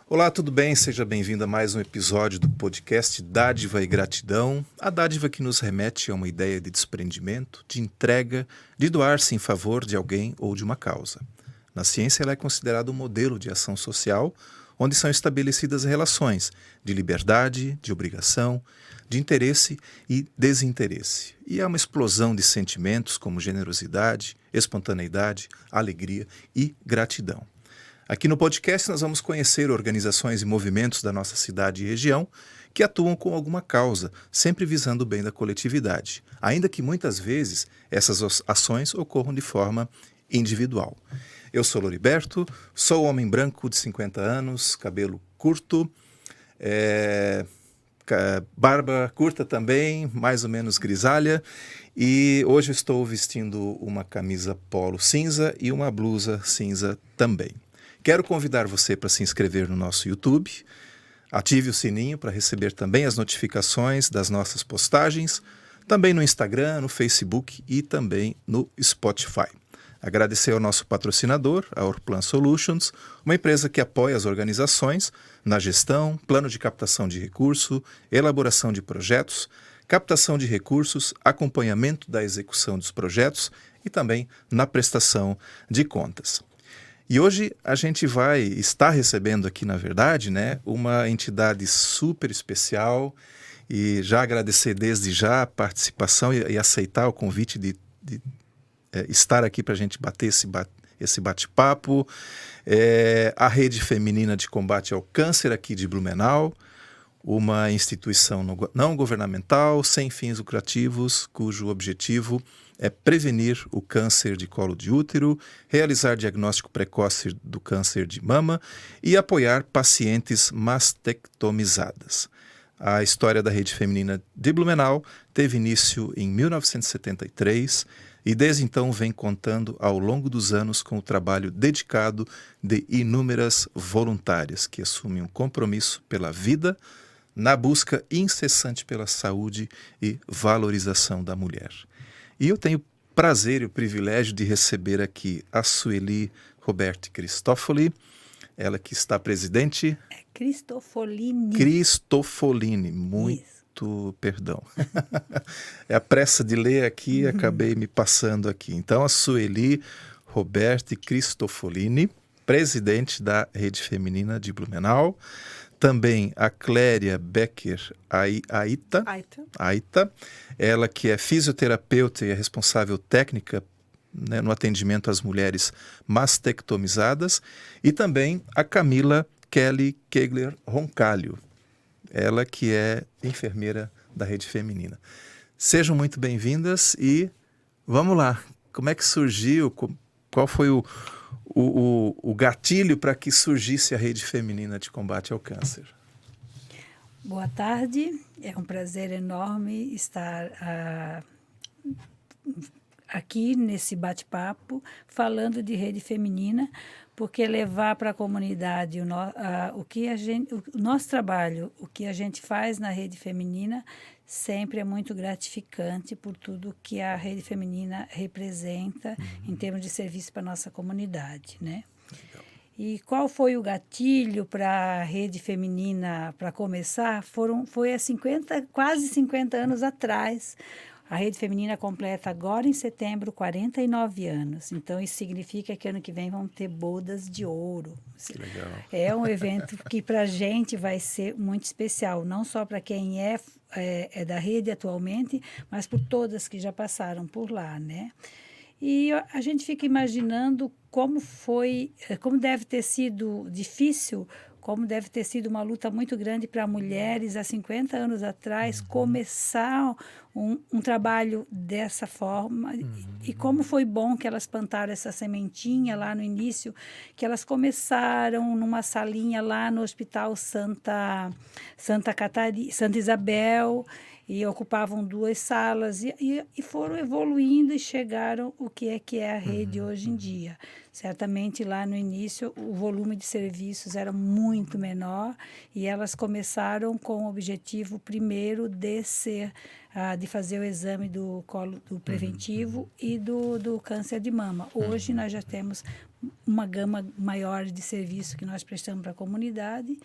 Olá, tudo bem? Seja bem-vindo a mais um episódio do podcast Dádiva e Gratidão. A dádiva que nos remete a uma ideia de desprendimento, de entrega, de doar-se em favor de alguém ou de uma causa. Na ciência, ela é considerada um modelo de ação social, onde são estabelecidas relações de liberdade, de obrigação, de interesse e desinteresse. E há uma explosão de sentimentos como generosidade, espontaneidade, alegria e gratidão. Aqui no podcast nós vamos conhecer organizações e movimentos da nossa cidade e região que atuam com alguma causa, sempre visando o bem da coletividade, ainda que muitas vezes essas ações ocorram de forma individual. Eu sou Loriberto, sou homem branco de 50 anos, cabelo curto, barba curta também, mais ou menos grisalha, e hoje estou vestindo uma camisa polo cinza e uma blusa cinza também. Quero convidar você para se inscrever no nosso YouTube, ative o sininho para receber também as notificações das nossas postagens, também no Instagram, no Facebook e também no Spotify. Agradecer ao nosso patrocinador, a Orplan Solutions, uma empresa que apoia as organizações na gestão, plano de captação de recurso, elaboração de projetos, captação de recursos, acompanhamento da execução dos projetos e também na prestação de contas. E hoje a gente vai estar recebendo aqui, na verdade, uma entidade super especial e já agradecer desde já a participação e aceitar o convite de estar aqui para a gente bater esse bate-papo. A Rede Feminina de Combate ao Câncer aqui de Blumenau, uma instituição não governamental, sem fins lucrativos, cujo objetivo é prevenir o câncer de colo de útero, realizar diagnóstico precoce do câncer de mama e apoiar pacientes mastectomizadas. A história da Rede Feminina de Blumenau teve início em 1973 e desde então vem contando ao longo dos anos com o trabalho dedicado de inúmeras voluntárias que assumem um compromisso pela vida, na busca incessante pela saúde e valorização da mulher. E eu tenho o prazer e o privilégio de receber aqui a Sueli Roberti Cristofoli, ela que está presidente... Cristofolini. Cristofolini, muito perdão. É a pressa de ler aqui, acabei me passando aqui. Então, a Sueli Roberti Cristofolini, presidente da Rede Feminina de Blumenau. Também a Cléria Becker Aita, ela que é fisioterapeuta e é responsável técnica no atendimento às mulheres mastectomizadas. E também a Camila Kelly Kegler Roncalho, ela que é enfermeira da Rede Feminina. Sejam muito bem-vindas e vamos lá. Como é que surgiu? Qual foi o gatilho para que surgisse a Rede Feminina de Combate ao Câncer? Boa tarde, é um prazer enorme estar aqui nesse bate-papo falando de Rede Feminina, porque levar para a comunidade o nosso trabalho, o que a gente faz na Rede Feminina, sempre é muito gratificante por tudo que a Rede Feminina representa em termos de serviço para a nossa comunidade, né? Legal. E qual foi o gatilho para a Rede Feminina, para começar? Foi há quase 50 anos atrás. A Rede Feminina completa agora em setembro 49 anos. Então, isso significa que ano que vem vão ter bodas de ouro. Que legal. É um evento que para a gente vai ser muito especial, não só para quem é da rede atualmente, mas por todas que já passaram por lá, né? E a gente fica imaginando como deve ter sido difícil, como deve ter sido uma luta muito grande para mulheres há 50 anos atrás começar um trabalho dessa forma. E como foi bom que elas plantaram essa sementinha lá no início, que elas começaram numa salinha lá no Hospital Santa Isabel. e ocupavam 2 salas e foram evoluindo e chegaram o que é a rede hoje em dia. Certamente lá no início o volume de serviços era muito menor e elas começaram com o objetivo primeiro de fazer o exame do colo do preventivo e do câncer de mama. Hoje nós já temos uma gama maior de serviço que nós prestamos para a comunidade.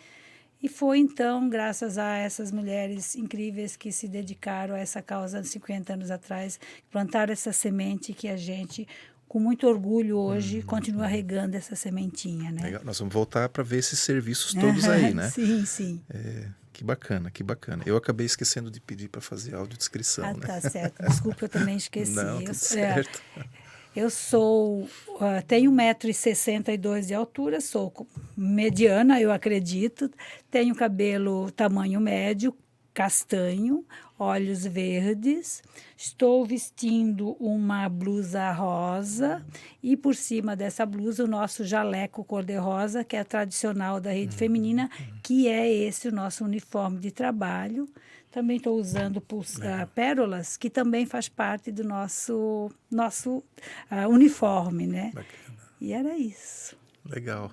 E foi, então, graças a essas mulheres incríveis que se dedicaram a essa causa 50 anos atrás, plantaram essa semente que a gente, com muito orgulho hoje, continua regando essa sementinha, né? Legal. Nós vamos voltar para ver esses serviços todos aí, né? Sim, sim. Que bacana, que bacana. Eu acabei esquecendo de pedir para fazer audiodescrição, né? Tá certo. Desculpa, eu também esqueci. Não, tudo certo. Eu tenho 1,62 m de altura, sou mediana, eu acredito. Tenho cabelo tamanho médio, castanho, olhos verdes. Estou vestindo uma blusa rosa e por cima dessa blusa o nosso jaleco cor-de-rosa, que é tradicional da rede feminina, que é esse o nosso uniforme de trabalho. Também estou usando pérolas, que também faz parte do nosso uniforme, né? Bacana. E era isso. Legal.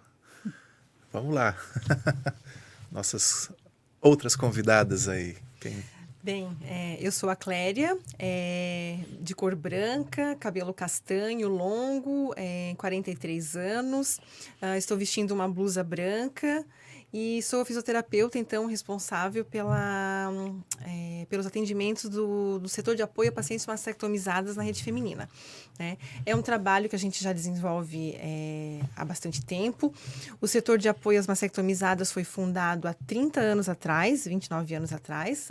Vamos lá. Nossas outras convidadas aí. Bem, eu sou a Cléria, de cor branca, cabelo castanho, longo, 43 anos. Estou vestindo uma blusa branca. E sou fisioterapeuta, então, responsável pelos atendimentos do setor de apoio a pacientes mastectomizadas na rede feminina, né? É um trabalho que a gente já desenvolve há bastante tempo. O setor de apoio às mastectomizadas foi fundado há 30 anos atrás, 29 anos atrás.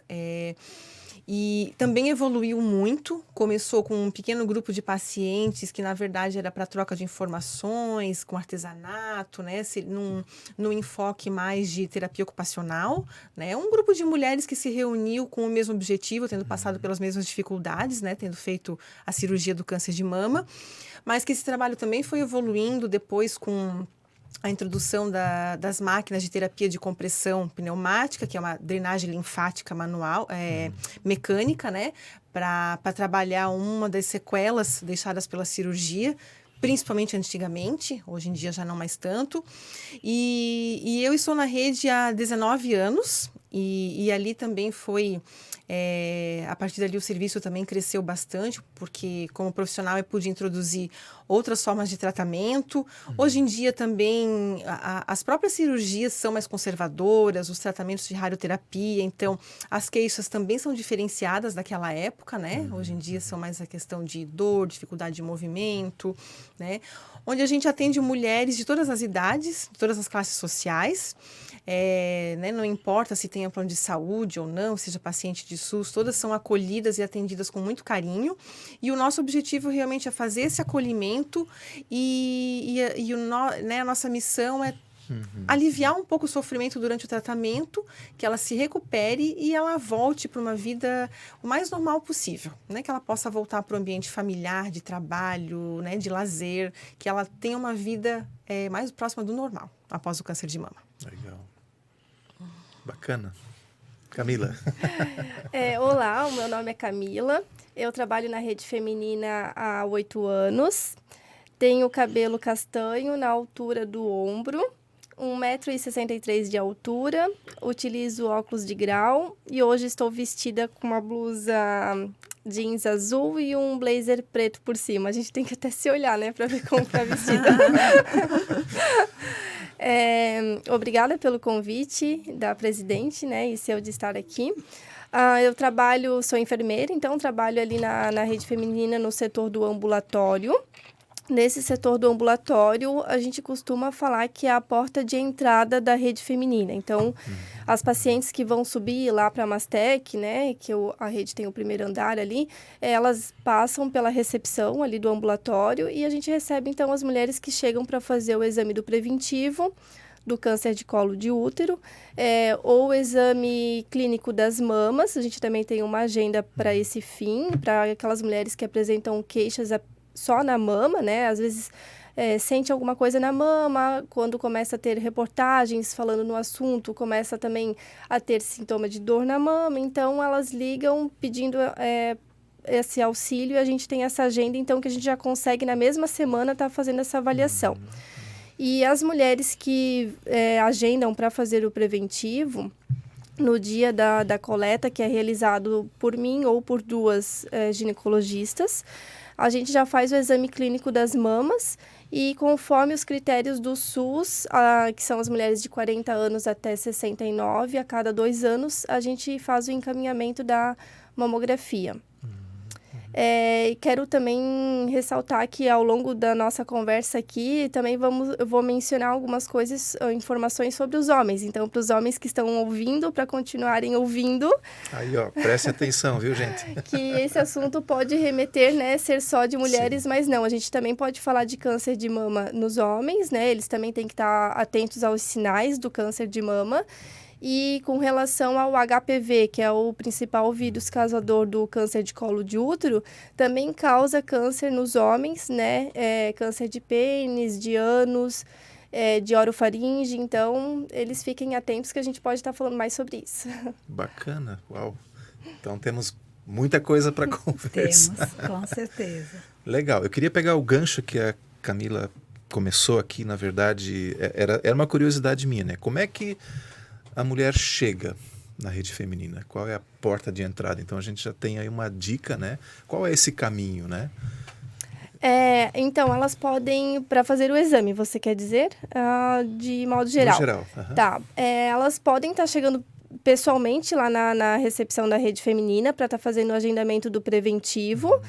E também evoluiu muito, começou com um pequeno grupo de pacientes que, na verdade, era para troca de informações, com artesanato, né, num enfoque mais de terapia ocupacional, né, um grupo de mulheres que se reuniu com o mesmo objetivo, tendo passado pelas mesmas dificuldades, né, tendo feito a cirurgia do câncer de mama, mas que esse trabalho também foi evoluindo depois com a introdução das máquinas de terapia de compressão pneumática, que é uma drenagem linfática manual, mecânica, né, para trabalhar uma das sequelas deixadas pela cirurgia, principalmente antigamente, hoje em dia já não mais tanto. E eu estou na rede há 19 anos, e ali também foi... a partir dali o serviço também cresceu bastante, porque como profissional eu pude introduzir outras formas de tratamento. Hoje em dia também as próprias cirurgias são mais conservadoras, os tratamentos de radioterapia, então as queixas também são diferenciadas daquela época, né? Hoje em dia são mais a questão de dor, dificuldade de movimento, né? Onde a gente atende mulheres de todas as idades, de todas as classes sociais. Né, não importa se tenha plano de saúde ou não, seja paciente de SUS, todas são acolhidas e atendidas com muito carinho. E o nosso objetivo realmente é fazer esse acolhimento né, a nossa missão é aliviar um pouco o sofrimento durante o tratamento, que ela se recupere e ela volte para uma vida o mais normal possível, né? Que ela possa voltar para o ambiente familiar, de trabalho, né? De lazer, que ela tenha uma vida mais próxima do normal após o câncer de mama. Legal. Bacana. Camila. Olá, o meu nome é Camila. Eu trabalho na rede feminina há 8 anos. Tenho cabelo castanho na altura do ombro, 1,63 m de altura. Utilizo óculos de grau e hoje estou vestida com uma blusa jeans azul e um blazer preto por cima. A gente tem que até se olhar, né, para ver como está vestida. Obrigada pelo convite da presidente, né, e seu de estar aqui. Eu sou enfermeira, então trabalho ali na rede feminina no setor do ambulatório. Nesse setor do ambulatório, a gente costuma falar que é a porta de entrada da rede feminina. Então, as pacientes que vão subir lá para a Mastec, né, que a rede tem o primeiro andar ali, elas passam pela recepção ali do ambulatório e a gente recebe, então, as mulheres que chegam para fazer o exame do preventivo, do câncer de colo de útero, ou o exame clínico das mamas. A gente também tem uma agenda para esse fim, para aquelas mulheres que apresentam queixas só na mama, né? Às vezes sente alguma coisa na mama, quando começa a ter reportagens falando no assunto, começa também a ter sintoma de dor na mama, então elas ligam pedindo esse auxílio e a gente tem essa agenda, então, que a gente já consegue na mesma semana estar fazendo essa avaliação. E as mulheres que agendam para fazer o preventivo, no dia da coleta, que é realizado por mim ou por 2 ginecologistas, a gente já faz o exame clínico das mamas e conforme os critérios do SUS, que são as mulheres de 40 anos até 69, a cada 2 anos, a gente faz o encaminhamento da mamografia. E quero também ressaltar que ao longo da nossa conversa aqui, também eu vou mencionar algumas coisas, informações sobre os homens. Então, para os homens que estão ouvindo, para continuarem ouvindo... Aí, ó, preste atenção, viu, gente? Que esse assunto pode remeter, né, ser só de mulheres, Sim. mas não. A gente também pode falar de câncer de mama nos homens, né? Eles também têm que estar atentos aos sinais do câncer de mama. E com relação ao HPV, que é o principal vírus causador do câncer de colo de útero, também causa câncer nos homens, né? Câncer de pênis, de ânus, de orofaringe. Então, eles fiquem atentos que a gente pode estar falando mais sobre isso. Bacana, uau. Então temos muita coisa para conversar. Temos, com certeza. Legal. Eu queria pegar o gancho que a Camila começou aqui, na verdade, era uma curiosidade minha, né? Como é que a mulher chega na rede feminina? Qual é a porta de entrada? Então a gente já tem aí uma dica, né? Qual é esse caminho, né? Então, elas podem, para fazer o exame, você quer dizer? De modo geral. No geral. Tá. Elas podem estar chegando pessoalmente lá na recepção da rede feminina para estar fazendo o agendamento do preventivo,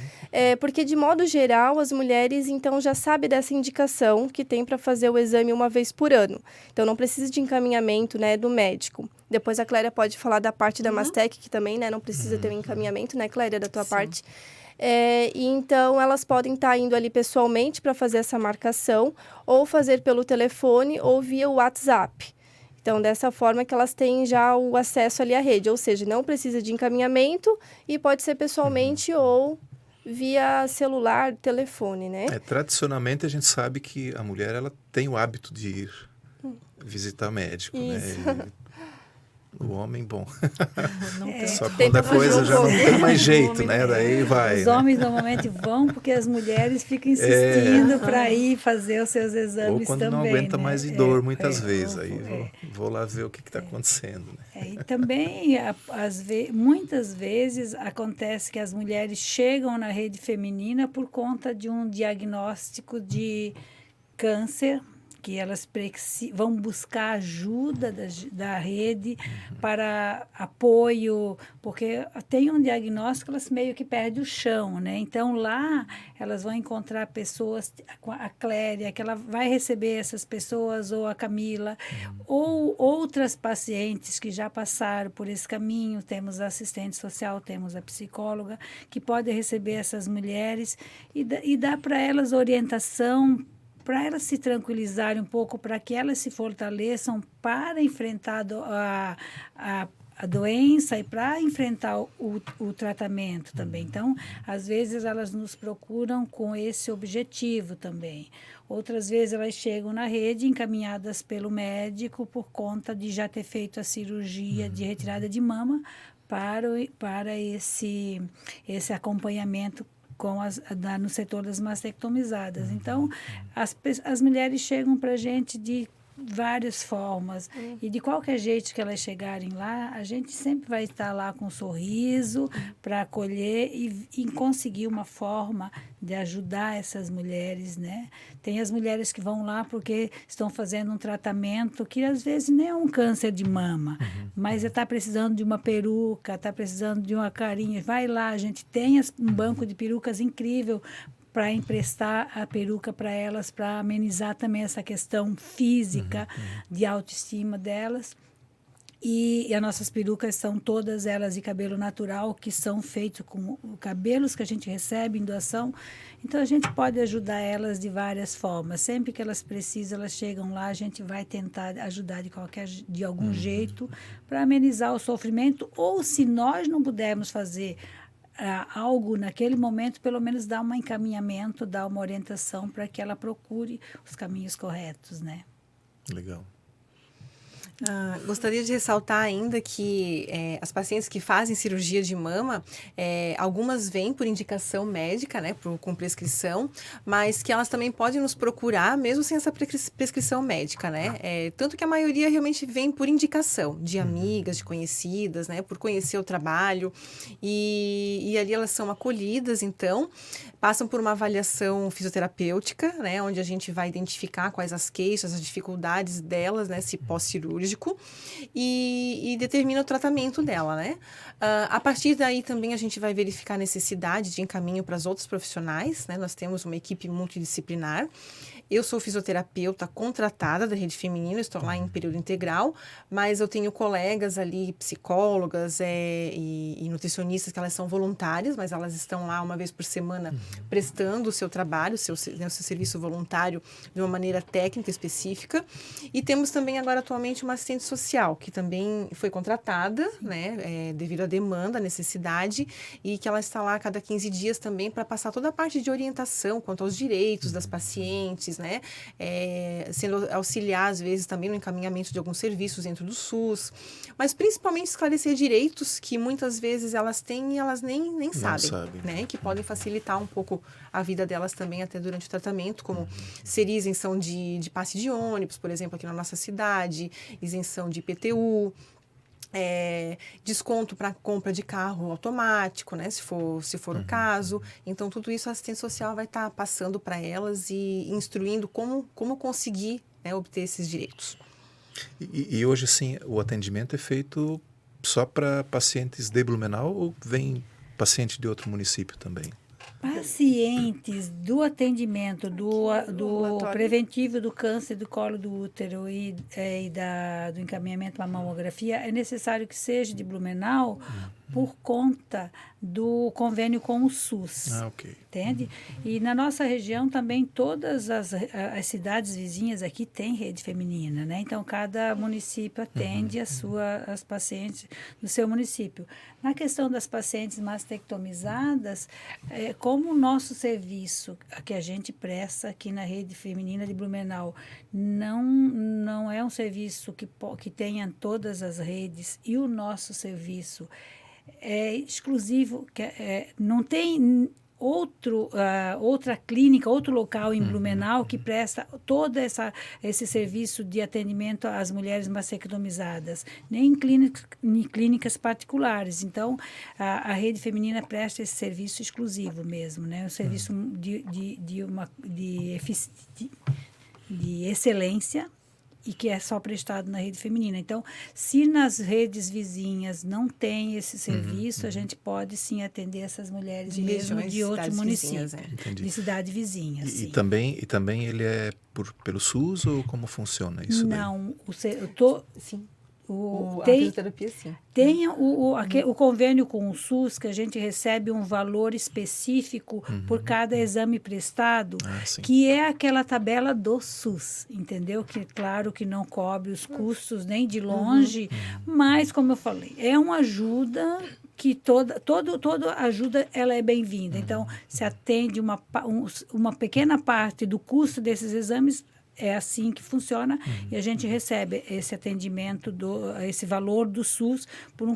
porque de modo geral as mulheres então já sabem dessa indicação que tem para fazer o exame uma vez por ano. Então não precisa de encaminhamento, né, do médico. Depois a Cléria pode falar da parte da Mastec, que também, né, não precisa ter um encaminhamento, né, Cléria, da tua parte. E então elas podem estar indo ali pessoalmente para fazer essa marcação, ou fazer pelo telefone ou via WhatsApp. Então, dessa forma que elas têm já o acesso ali à rede, ou seja, não precisa de encaminhamento e pode ser pessoalmente ou via celular, telefone, né? Tradicionalmente a gente sabe que a mulher ela tem o hábito de ir visitar médico, Isso. né? O homem, bom, só Tem quando a pra fazer coisa um já não pouco. tem mais jeito, né? Daí vai. Os homens normalmente vão porque as mulheres ficam insistindo para ir fazer os seus exames Ou quando também. não aguenta né? mais de dor, muitas vezes. ou- Aí vou lá ver o que está acontecendo. Né? E também, muitas vezes, acontece que as mulheres chegam na rede feminina por conta de um diagnóstico de câncer, que elas vão buscar ajuda da rede para apoio, porque tem um diagnóstico, elas meio que perdem o chão, né? Então, lá, elas vão encontrar pessoas, a Cléria, que ela vai receber essas pessoas, ou a Camila, ou outras pacientes que já passaram por esse caminho. Temos a assistente social, temos a psicóloga, que pode receber essas mulheres e dar para elas orientação, para elas se tranquilizarem um pouco, para que elas se fortaleçam para enfrentar a doença e para enfrentar o tratamento também. Então, às vezes, elas nos procuram com esse objetivo também. Outras vezes, elas chegam na rede encaminhadas pelo médico por conta de já ter feito a cirurgia de retirada de mama para esse acompanhamento no setor das mastectomizadas. Então, as mulheres chegam para a gente de várias formas. E de qualquer jeito que elas chegarem lá, a gente sempre vai estar lá com um sorriso para acolher e conseguir uma forma de ajudar essas mulheres, né? Tem as mulheres que vão lá porque estão fazendo um tratamento que às vezes nem é um câncer de mama, mas está precisando de uma peruca, está precisando de uma carinha. Vai lá, a gente tem um banco de perucas incrível para emprestar a peruca para elas, para amenizar também essa questão física de autoestima delas. E as nossas perucas são todas elas de cabelo natural, que são feitos com cabelos que a gente recebe em doação. Então, a gente pode ajudar elas de várias formas. Sempre que elas precisam, elas chegam lá, a gente vai tentar ajudar de algum jeito para amenizar o sofrimento. Ou, se nós não pudermos fazer algo naquele momento, pelo menos dar um encaminhamento, dar uma orientação para que ela procure os caminhos corretos, né? Legal. Gostaria de ressaltar ainda que as pacientes que fazem cirurgia de mama, algumas vêm por indicação médica, né, com prescrição, mas que elas também podem nos procurar mesmo sem essa prescrição médica, né? Tanto que a maioria realmente vem por indicação de amigas, de conhecidas, né, por conhecer o trabalho e ali elas são acolhidas, então, passam por uma avaliação fisioterapêutica, né, onde a gente vai identificar quais as queixas, as dificuldades delas, né, se pós-cirúrgico, e determina o tratamento dela, né? A partir daí também a gente vai verificar a necessidade de encaminho para as outros profissionais, né? Nós temos uma equipe multidisciplinar. Eu sou fisioterapeuta contratada da Rede Feminina, estou lá em período integral, mas eu tenho colegas ali, psicólogas e nutricionistas, que elas são voluntárias, mas elas estão lá uma vez por semana prestando o seu trabalho, o seu serviço voluntário de uma maneira técnica específica. E temos também agora atualmente uma assistente social, que também foi contratada, né, devido à demanda, à necessidade, e que ela está lá a cada 15 dias também para passar toda a parte de orientação quanto aos direitos das pacientes, né? Sendo auxiliar, às vezes, também no encaminhamento de alguns serviços dentro do SUS, mas principalmente esclarecer direitos que muitas vezes elas têm e elas nem sabem, né? Que podem facilitar um pouco a vida delas também até durante o tratamento, como seria isenção de passe de ônibus, por exemplo, aqui na nossa cidade, isenção de IPTU, desconto para compra de carro automático, né, se for o caso. Então, tudo isso a assistente social vai estar passando para elas e instruindo como conseguir, né, obter esses direitos. E hoje, sim, o atendimento é feito só para pacientes de Blumenau ou vem paciente de outro município também? Pacientes do atendimento do ambulatório. preventivo do câncer do colo do útero e do encaminhamento à mamografia, é necessário que seja de Blumenau por conta do convênio com o SUS. Ok. Entende? E na nossa região também todas as cidades vizinhas aqui têm rede feminina, né? Então, cada município atende as pacientes do seu município. Na questão das pacientes mastectomizadas, como o nosso serviço que a gente presta aqui na rede feminina de Blumenau não é um serviço que tenha todas as redes, e o nosso serviço é exclusivo, não tem outra clínica, outro local em Blumenau que presta todo esse serviço de atendimento às mulheres mastectomizadas, nem em clínicas particulares. Então, a rede feminina presta esse serviço exclusivo mesmo, né? Um serviço de excelência, e que é só prestado na rede feminina. Então, se nas redes vizinhas não tem esse serviço, a gente pode sim atender essas mulheres De mesmo regiões, de outro cidades município, vizinhas, de cidade vizinha. E Sim. também ele é pelo SUS ou como funciona isso daí? Não, Sim. A tem fisioterapia, sim. Tem o convênio com o SUS, que a gente recebe um valor específico por cada exame prestado, Sim. que é aquela tabela do SUS, entendeu? Que, claro, que não cobre os custos nem de longe, mas, como eu falei, é uma ajuda que toda ajuda ela é bem-vinda. Então, se atende uma pequena parte do custo desses exames. É assim que funciona, e a gente recebe esse atendimento, esse valor do SUS por um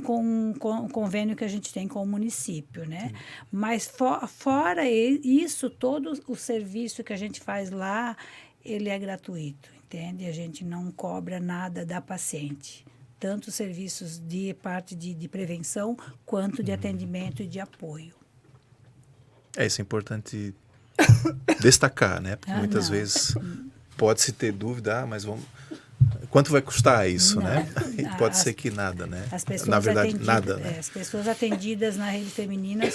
convênio que a gente tem com o município, né? Mas fora isso, todo o serviço que a gente faz lá, ele é gratuito, entende? A gente não cobra nada da paciente, tanto serviços de parte de prevenção, quanto de atendimento e de apoio. Isso é importante destacar, né? Porque muitas vezes pode-se ter dúvida, mas quanto vai custar isso, né? E pode ser que nada, né? As pessoas Na verdade, nada, né? As pessoas atendidas na rede feminina,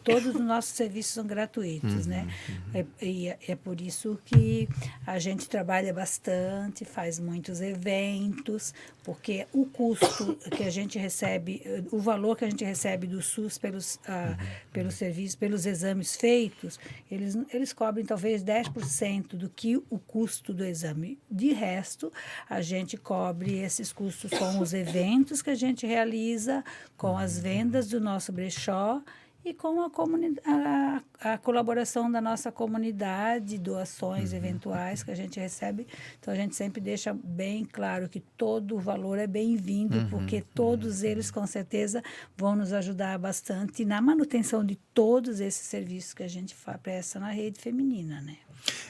todos os nossos serviços são gratuitos, né? É por isso que a gente trabalha bastante, faz muitos eventos, porque o custo que a gente recebe, o valor que a gente recebe do SUS pelos serviços, pelos exames feitos, eles cobrem talvez 10% do que o custo do exame. De resto, a gente cobre esses custos com os eventos que a gente realiza, com as vendas do nosso brechó e com a colaboração da nossa comunidade, doações eventuais que a gente recebe. Então, a gente sempre deixa bem claro que todo o valor é bem-vindo, porque todos eles, com certeza, vão nos ajudar bastante na manutenção de todos esses serviços que a gente presta na rede feminina, né?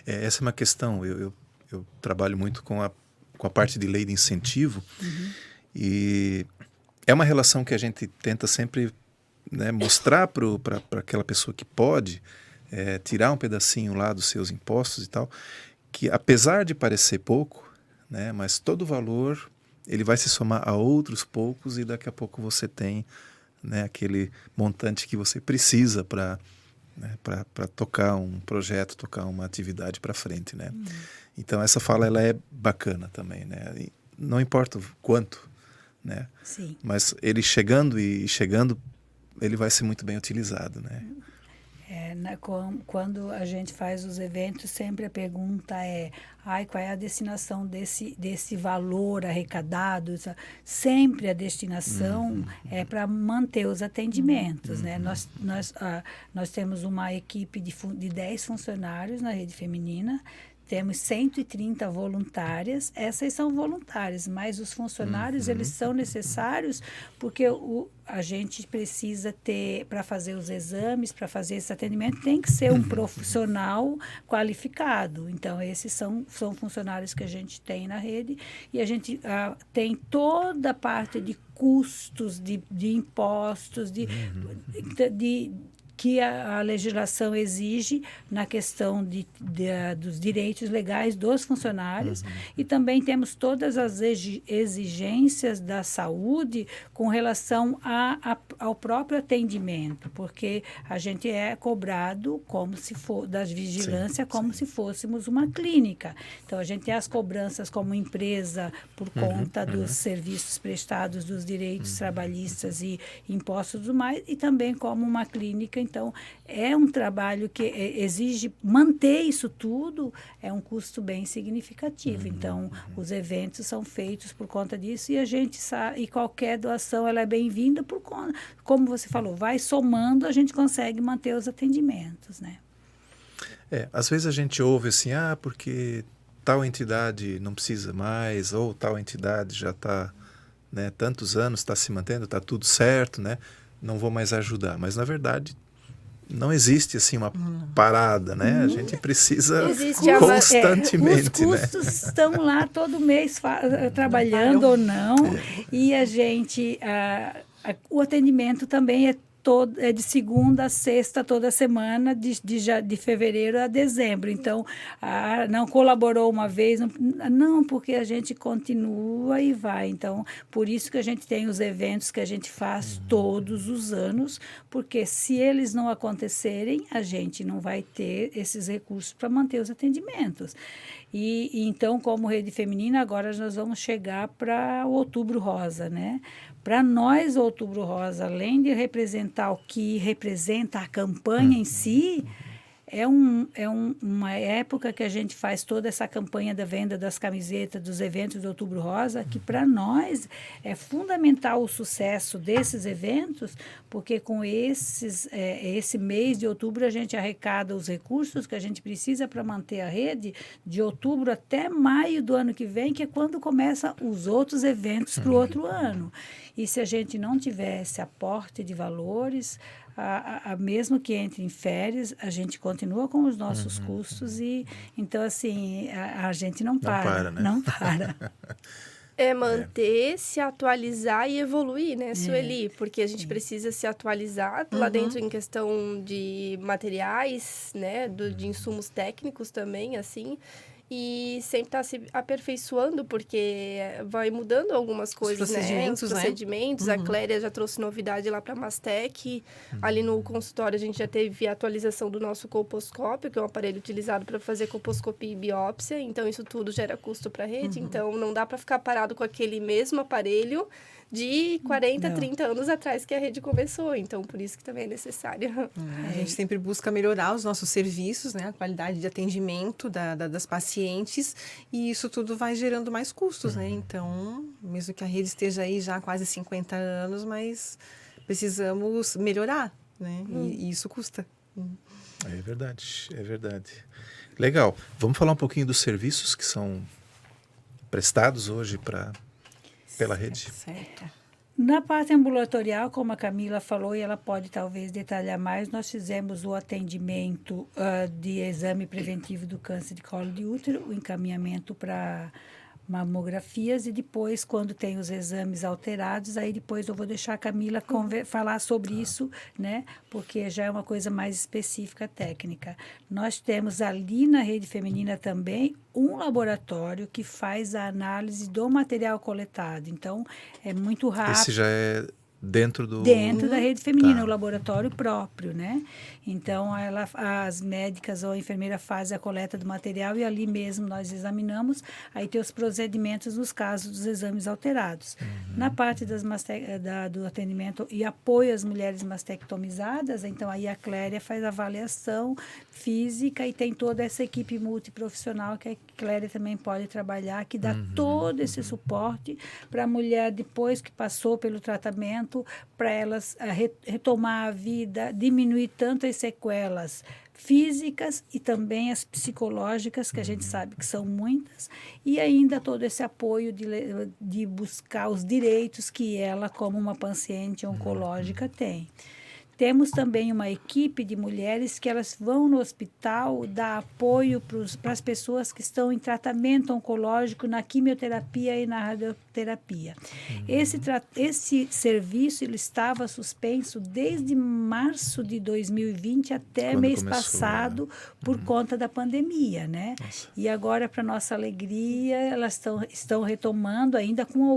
Essa é uma questão. Eu trabalho muito com a parte de lei de incentivo, e é uma relação que a gente tenta sempre, né, mostrar para aquela pessoa que pode tirar um pedacinho lá dos seus impostos e tal, que apesar de parecer pouco, né, mas todo o valor ele vai se somar a outros poucos, e daqui a pouco você tem, né, aquele montante que você precisa para tocar um projeto, tocar uma atividade para frente, né? Então essa fala ela é bacana também, né? E não importa o quanto, né? Sim. Mas ele chegando, ele vai ser muito bem utilizado, né? Quando a gente faz os eventos, sempre a pergunta é: qual é a destinação desse valor arrecadado? Sempre a destinação é para manter os atendimentos, né? Nós temos uma equipe de 10 funcionários na rede feminina. Temos 130 voluntárias, essas são voluntárias, mas os funcionários, eles são necessários porque a gente precisa ter, para fazer os exames, para fazer esse atendimento, tem que ser um profissional qualificado. Então, esses são funcionários que a gente tem na rede, e a gente tem toda a parte de custos, de impostos, que a legislação exige na questão dos direitos legais dos funcionários, e também temos todas as exigências da saúde com relação ao próprio atendimento, porque a gente é cobrado como se for das vigilância, como se fôssemos uma clínica. Então, a gente tem as cobranças como empresa por conta dos serviços prestados, dos direitos trabalhistas e impostos e tudo mais, e também como uma clínica. Então, é um trabalho que exige manter isso tudo, é um custo bem significativo. Então, os eventos são feitos por conta disso, e a gente sabe, e qualquer doação ela é bem-vinda por conta, como você falou, vai somando, a gente consegue manter os atendimentos, né? Às vezes a gente ouve assim, porque tal entidade não precisa mais, ou tal entidade já está, né, tantos anos, está se mantendo, está tudo certo, né? Não vou mais ajudar. Mas, na verdade, não existe assim uma parada, né? A gente precisa constantemente, os custos estão lá todo mês trabalhando ou não, e a gente, o atendimento também é de segunda a sexta, toda semana, de fevereiro a dezembro. Então, não colaborou uma vez, não, porque a gente continua e vai. Então, por isso que a gente tem os eventos que a gente faz todos os anos, porque se eles não acontecerem, a gente não vai ter esses recursos para manter os atendimentos. E então, como Rede Feminina, agora nós vamos chegar para o Outubro Rosa, né? Para nós, o Outubro Rosa, além de representar o que representa a campanha em si, é uma época que a gente faz toda essa campanha da venda das camisetas, dos eventos do Outubro Rosa, que para nós é fundamental o sucesso desses eventos, porque com esse mês de outubro a gente arrecada os recursos que a gente precisa para manter a rede de outubro até maio do ano que vem, que é quando começam os outros eventos para o outro ano. E se a gente não tivesse aporte de valores, mesmo que entre em férias, a gente continua com os nossos custos, e então, assim, a gente não para, né? Não para. Manter, se atualizar e evoluir, né, Sueli? Porque a gente precisa se atualizar lá dentro em questão de materiais, né, de insumos técnicos também, assim, e sempre estar se aperfeiçoando, porque vai mudando algumas coisas, procedimentos, né? Os procedimentos. A Cléria já trouxe novidade lá para a Mastec. Ali no consultório a gente já teve a atualização do nosso colposcópio, que é um aparelho utilizado para fazer colposcopia e biópsia. Então, isso tudo gera custo para a rede. Então, não dá para ficar parado com aquele mesmo aparelho de 40, 30 anos atrás que a rede começou. Então, por isso que também é necessário. A gente sempre busca melhorar os nossos serviços, né? A qualidade de atendimento das pacientes, e isso tudo vai gerando mais custos, né? Então, mesmo que a rede esteja aí já há quase 50 anos, mas precisamos melhorar, né? E isso custa. É verdade, é verdade. Legal. Vamos falar um pouquinho dos serviços que são prestados hoje pela rede? Certo. Na parte ambulatorial, como a Camila falou, e ela pode talvez detalhar mais, nós fizemos o atendimento de exame preventivo do câncer de colo de útero, o encaminhamento para mamografias e depois, quando tem os exames alterados, aí depois eu vou deixar a Camila falar sobre isso, né? Porque já é uma coisa mais específica, técnica. Nós temos ali na rede feminina também um laboratório que faz a análise do material coletado. Então, é muito rápido. Esse já é dentro Dentro da rede feminina, Tá. o laboratório próprio, né? Então, as médicas ou a enfermeira fazem a coleta do material e ali mesmo nós examinamos, aí tem os procedimentos nos casos dos exames alterados. Na parte do atendimento e apoio às mulheres mastectomizadas, então aí a Cléria faz a avaliação física e tem toda essa equipe multiprofissional que a Cléria também pode trabalhar, que dá todo esse suporte para a mulher depois que passou pelo tratamento, para elas retomar a vida, diminuir tanto as sequelas físicas e também as psicológicas, que a gente sabe que são muitas, e ainda todo esse apoio de buscar os direitos que ela, como uma paciente oncológica, tem. Temos também uma equipe de mulheres que elas vão no hospital dar apoio para as pessoas que estão em tratamento oncológico, na quimioterapia e na radioterapia. Esse serviço ele estava suspenso desde março de 2020 até Quando mês começou, passado, por conta da pandemia, né? Nossa. E agora, para nossa alegria, elas estão retomando ainda com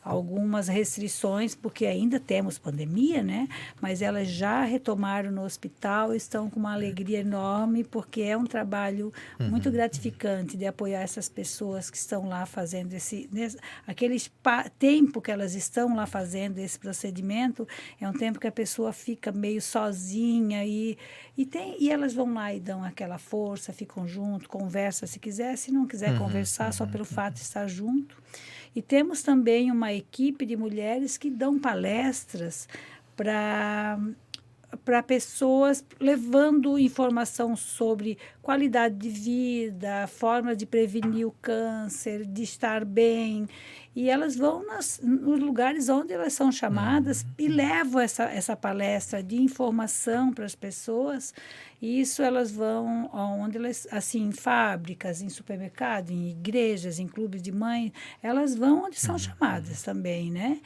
algumas restrições, porque ainda temos pandemia, né? Mas elas já retomaram no hospital, estão com uma alegria enorme, porque é um trabalho muito gratificante de apoiar essas pessoas que estão lá fazendo tempo que elas estão lá fazendo esse procedimento, é um tempo que a pessoa fica meio sozinha e elas vão lá e dão aquela força, ficam junto, conversam se quiser, se não quiser conversar, só pelo fato de estar junto. E temos também uma equipe de mulheres que dão palestras para pessoas, levando informação sobre qualidade de vida, forma de prevenir o câncer, de estar bem. E elas vão nos lugares onde elas são chamadas e levam essa palestra de informação para as pessoas. E isso elas vão onde elas, assim, em fábricas, em supermercados, em igrejas, em clubes de mãe, elas vão onde são chamadas também, né?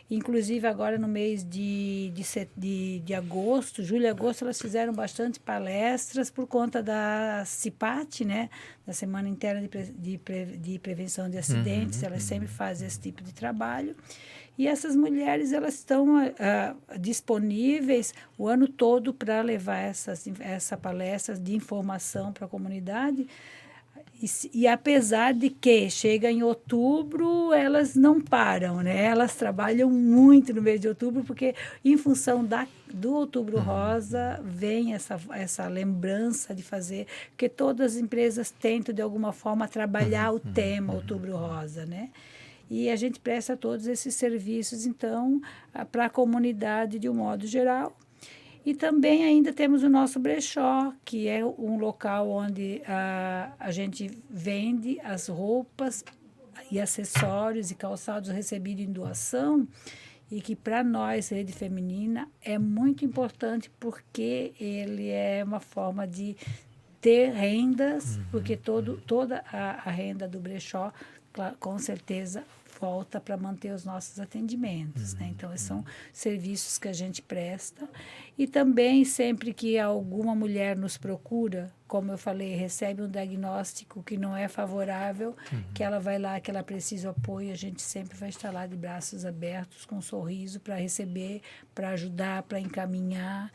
Inclusive, agora no mês de agosto, julho e agosto, elas fizeram bastante palestras por conta da CIPAT, né? Da Semana Interna de Prevenção de Acidentes. Elas sempre fazem esse tipo de trabalho. E essas mulheres, elas estão disponíveis o ano todo para levar essa palestra de informação para a comunidade. E apesar de que chega em outubro, elas não param, né? Elas trabalham muito no mês de outubro, porque em função do Outubro Rosa vem essa lembrança de fazer, porque todas as empresas tentam, de alguma forma, trabalhar o tema Outubro Rosa, né? E a gente presta todos esses serviços, então, para a comunidade de um modo geral. E também ainda temos o nosso brechó, que é um local onde a gente vende as roupas e acessórios e calçados recebidos em doação, e que para nós, Rede Feminina, é muito importante porque ele é uma forma de ter rendas, porque toda a renda do brechó, com certeza, volta para manter os nossos atendimentos, né? Então, esses são serviços que a gente presta. E também, sempre que alguma mulher nos procura, como eu falei, recebe um diagnóstico que não é favorável, que ela vai lá, que ela precisa de apoio, a gente sempre vai estar lá de braços abertos, com um sorriso, para receber, para ajudar, para encaminhar.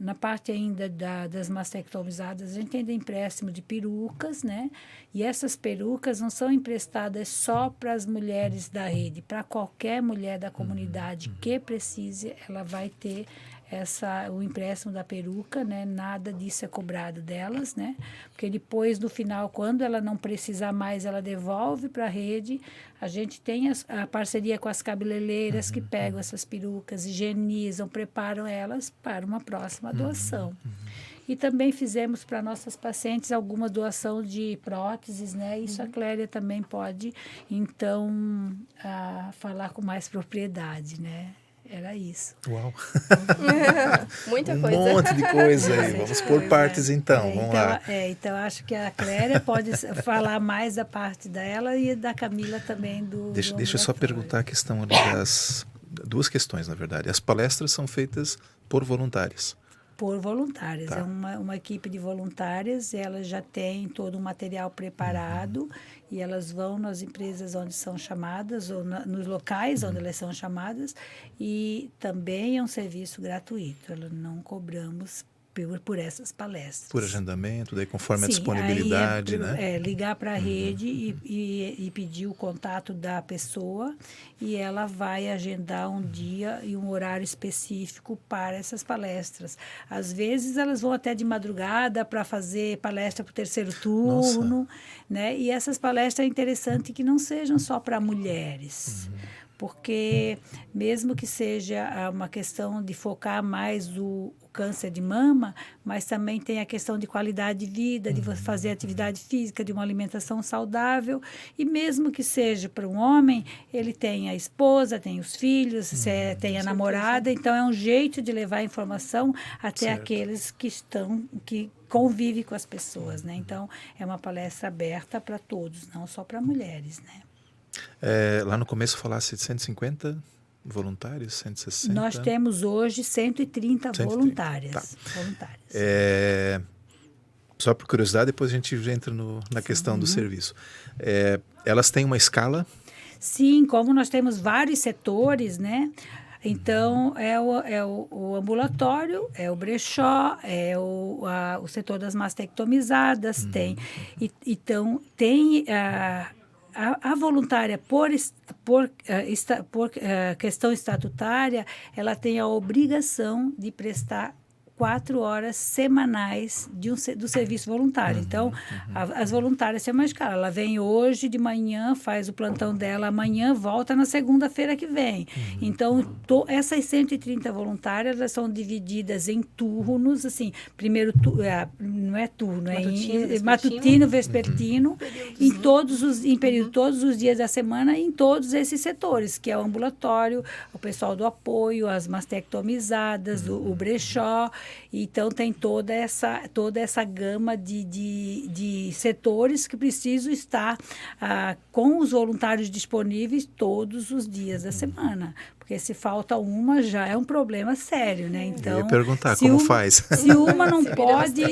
Na parte ainda das mastectomizadas, a gente tem empréstimo de perucas, né? E essas perucas não são emprestadas só para as mulheres da rede, para qualquer mulher da comunidade que precise, ela vai ter o empréstimo da peruca, né? Nada disso é cobrado delas, né? Porque depois, no final, quando ela não precisar mais, ela devolve para a rede. A gente tem a parceria com as cabeleireiras que pegam essas perucas, higienizam, preparam elas para uma próxima doação. E também fizemos para nossas pacientes alguma doação de próteses, né? Isso a Clélia também pode, então, falar com mais propriedade, né? Era isso. Uau! Muita Um coisa. monte de coisa aí. Vamos por partes então, vamos lá. Então, acho que a Clélia pode falar mais da parte dela e da Camila também do Deixa eu só ambulatório. perguntar a questão ali das... Duas questões, na verdade. As palestras são feitas por voluntários. Por voluntárias. Tá. É uma equipe de voluntárias, elas já têm todo o material preparado e elas vão nas empresas onde são chamadas ou nos locais onde elas são chamadas, e também é um serviço gratuito. Não cobramos por essas palestras. Por agendamento, daí conforme a Sim, disponibilidade, aí né? Ligar para a rede e pedir o contato da pessoa, e ela vai agendar um dia e um horário específico para essas palestras. Às vezes elas vão até de madrugada para fazer palestra para o terceiro turno, né? E essas palestras é interessante que não sejam só para mulheres. Porque mesmo que seja uma questão de focar mais o câncer de mama, mas também tem a questão de qualidade de vida, de você fazer atividade física, de uma alimentação saudável, e mesmo que seja para um homem, ele tem a esposa, tem os filhos, tem a namorada, então é um jeito de levar a informação até aqueles que convivem com as pessoas, né? Então, é uma palestra aberta para todos, não só para mulheres, né? Lá no começo falasse de 150 voluntários, 160? Nós temos hoje 130 voluntárias. Tá. voluntárias. Só por curiosidade, depois a gente entra na questão do serviço. Elas têm uma escala? Sim, como nós temos vários setores, né? Então, é o ambulatório, é o brechó, é o setor das mastectomizadas, tem. Então, tem... A voluntária, por questão estatutária, ela tem a obrigação de prestar 4 horas semanais do serviço voluntário. Então, as voluntárias têm uma escala. Ela vem hoje de manhã, faz o plantão dela amanhã, volta na segunda-feira que vem. Então, essas 130 voluntárias, elas são divididas em turnos, assim, primeiro não é turno, matutino, vespertino, em período todos os dias da semana, em todos esses setores, que é o ambulatório, o pessoal do apoio, as mastectomizadas, o brechó. Então, tem toda essa gama de setores que precisam estar com os voluntários disponíveis todos os dias da semana. Porque se falta uma, já é um problema sério, né? Então, eu ia perguntar como faz. Se uma não pode...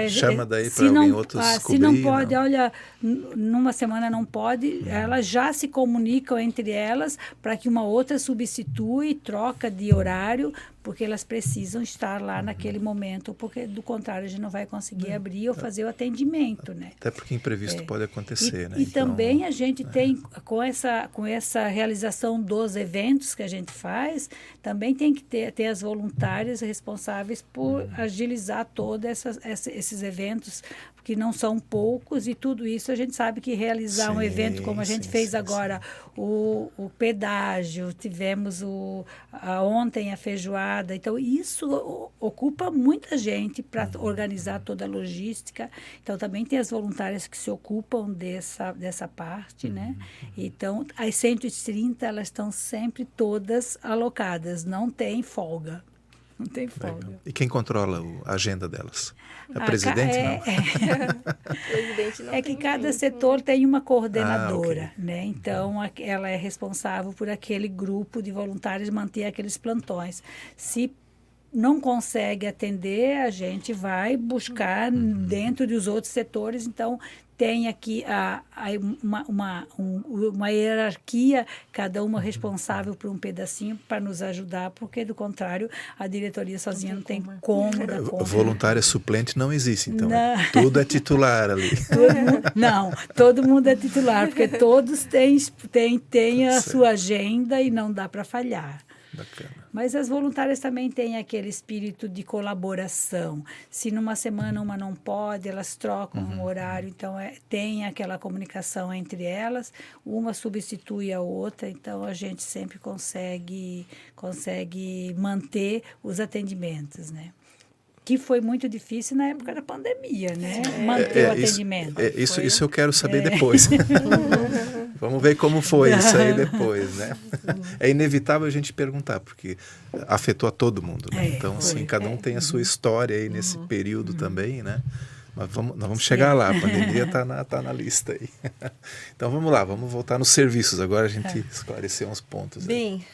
chama daí para alguém outros cobrir. Se não pode, olha, numa semana não pode, elas já se comunicam entre elas para que uma outra substitui, troca de horário, porque elas precisam estar lá naquele momento, porque do contrário a gente não vai conseguir abrir ou fazer o atendimento, né? Até porque imprevisto pode acontecer, né? E então, também a gente tem, com essa realização dos eventos que a gente faz, também tem que ter as voluntárias responsáveis por agilizar todos esses eventos, que não são poucos, e tudo isso a gente sabe que realizar um evento como a gente fez agora, o pedágio, tivemos ontem a feijoada, então isso ocupa muita gente para organizar toda a logística. Então também tem as voluntárias que se ocupam dessa parte, né? Então as 130 elas estão sempre todas alocadas, não tem folga. Não tem folga. E quem controla a agenda delas? A presidente, não? Presidente não que tem cada ninguém. setor tem uma coordenadora, okay. né? Então, ela é responsável por aquele grupo de voluntários manter aqueles plantões. Se não consegue atender, a gente vai buscar dentro dos outros setores. Então, tem aqui uma hierarquia, cada uma responsável por um pedacinho para nos ajudar, porque, do contrário, a diretoria sozinha não tem como dar conta. Voluntária suplente não existe, então. Não. Tudo é titular ali. Todo mundo é titular, porque todos têm a sua agenda e não dá para falhar. Bacana. Mas as voluntárias também têm aquele espírito de colaboração. Se numa semana uma não pode, elas trocam um horário, então tem aquela comunicação entre elas, uma substitui a outra, então a gente sempre consegue manter os atendimentos, né? Que foi muito difícil na época da pandemia, né? Manter o atendimento. Isso eu quero saber depois. Vamos ver como foi isso aí depois, né? É inevitável a gente perguntar, porque afetou a todo mundo, né? Então, assim, cada um tem a sua história aí nesse período também, né? Mas nós vamos chegar lá, a pandemia está na lista aí. Então vamos lá, vamos voltar nos serviços. Agora a gente esclareceu uns pontos. Bem,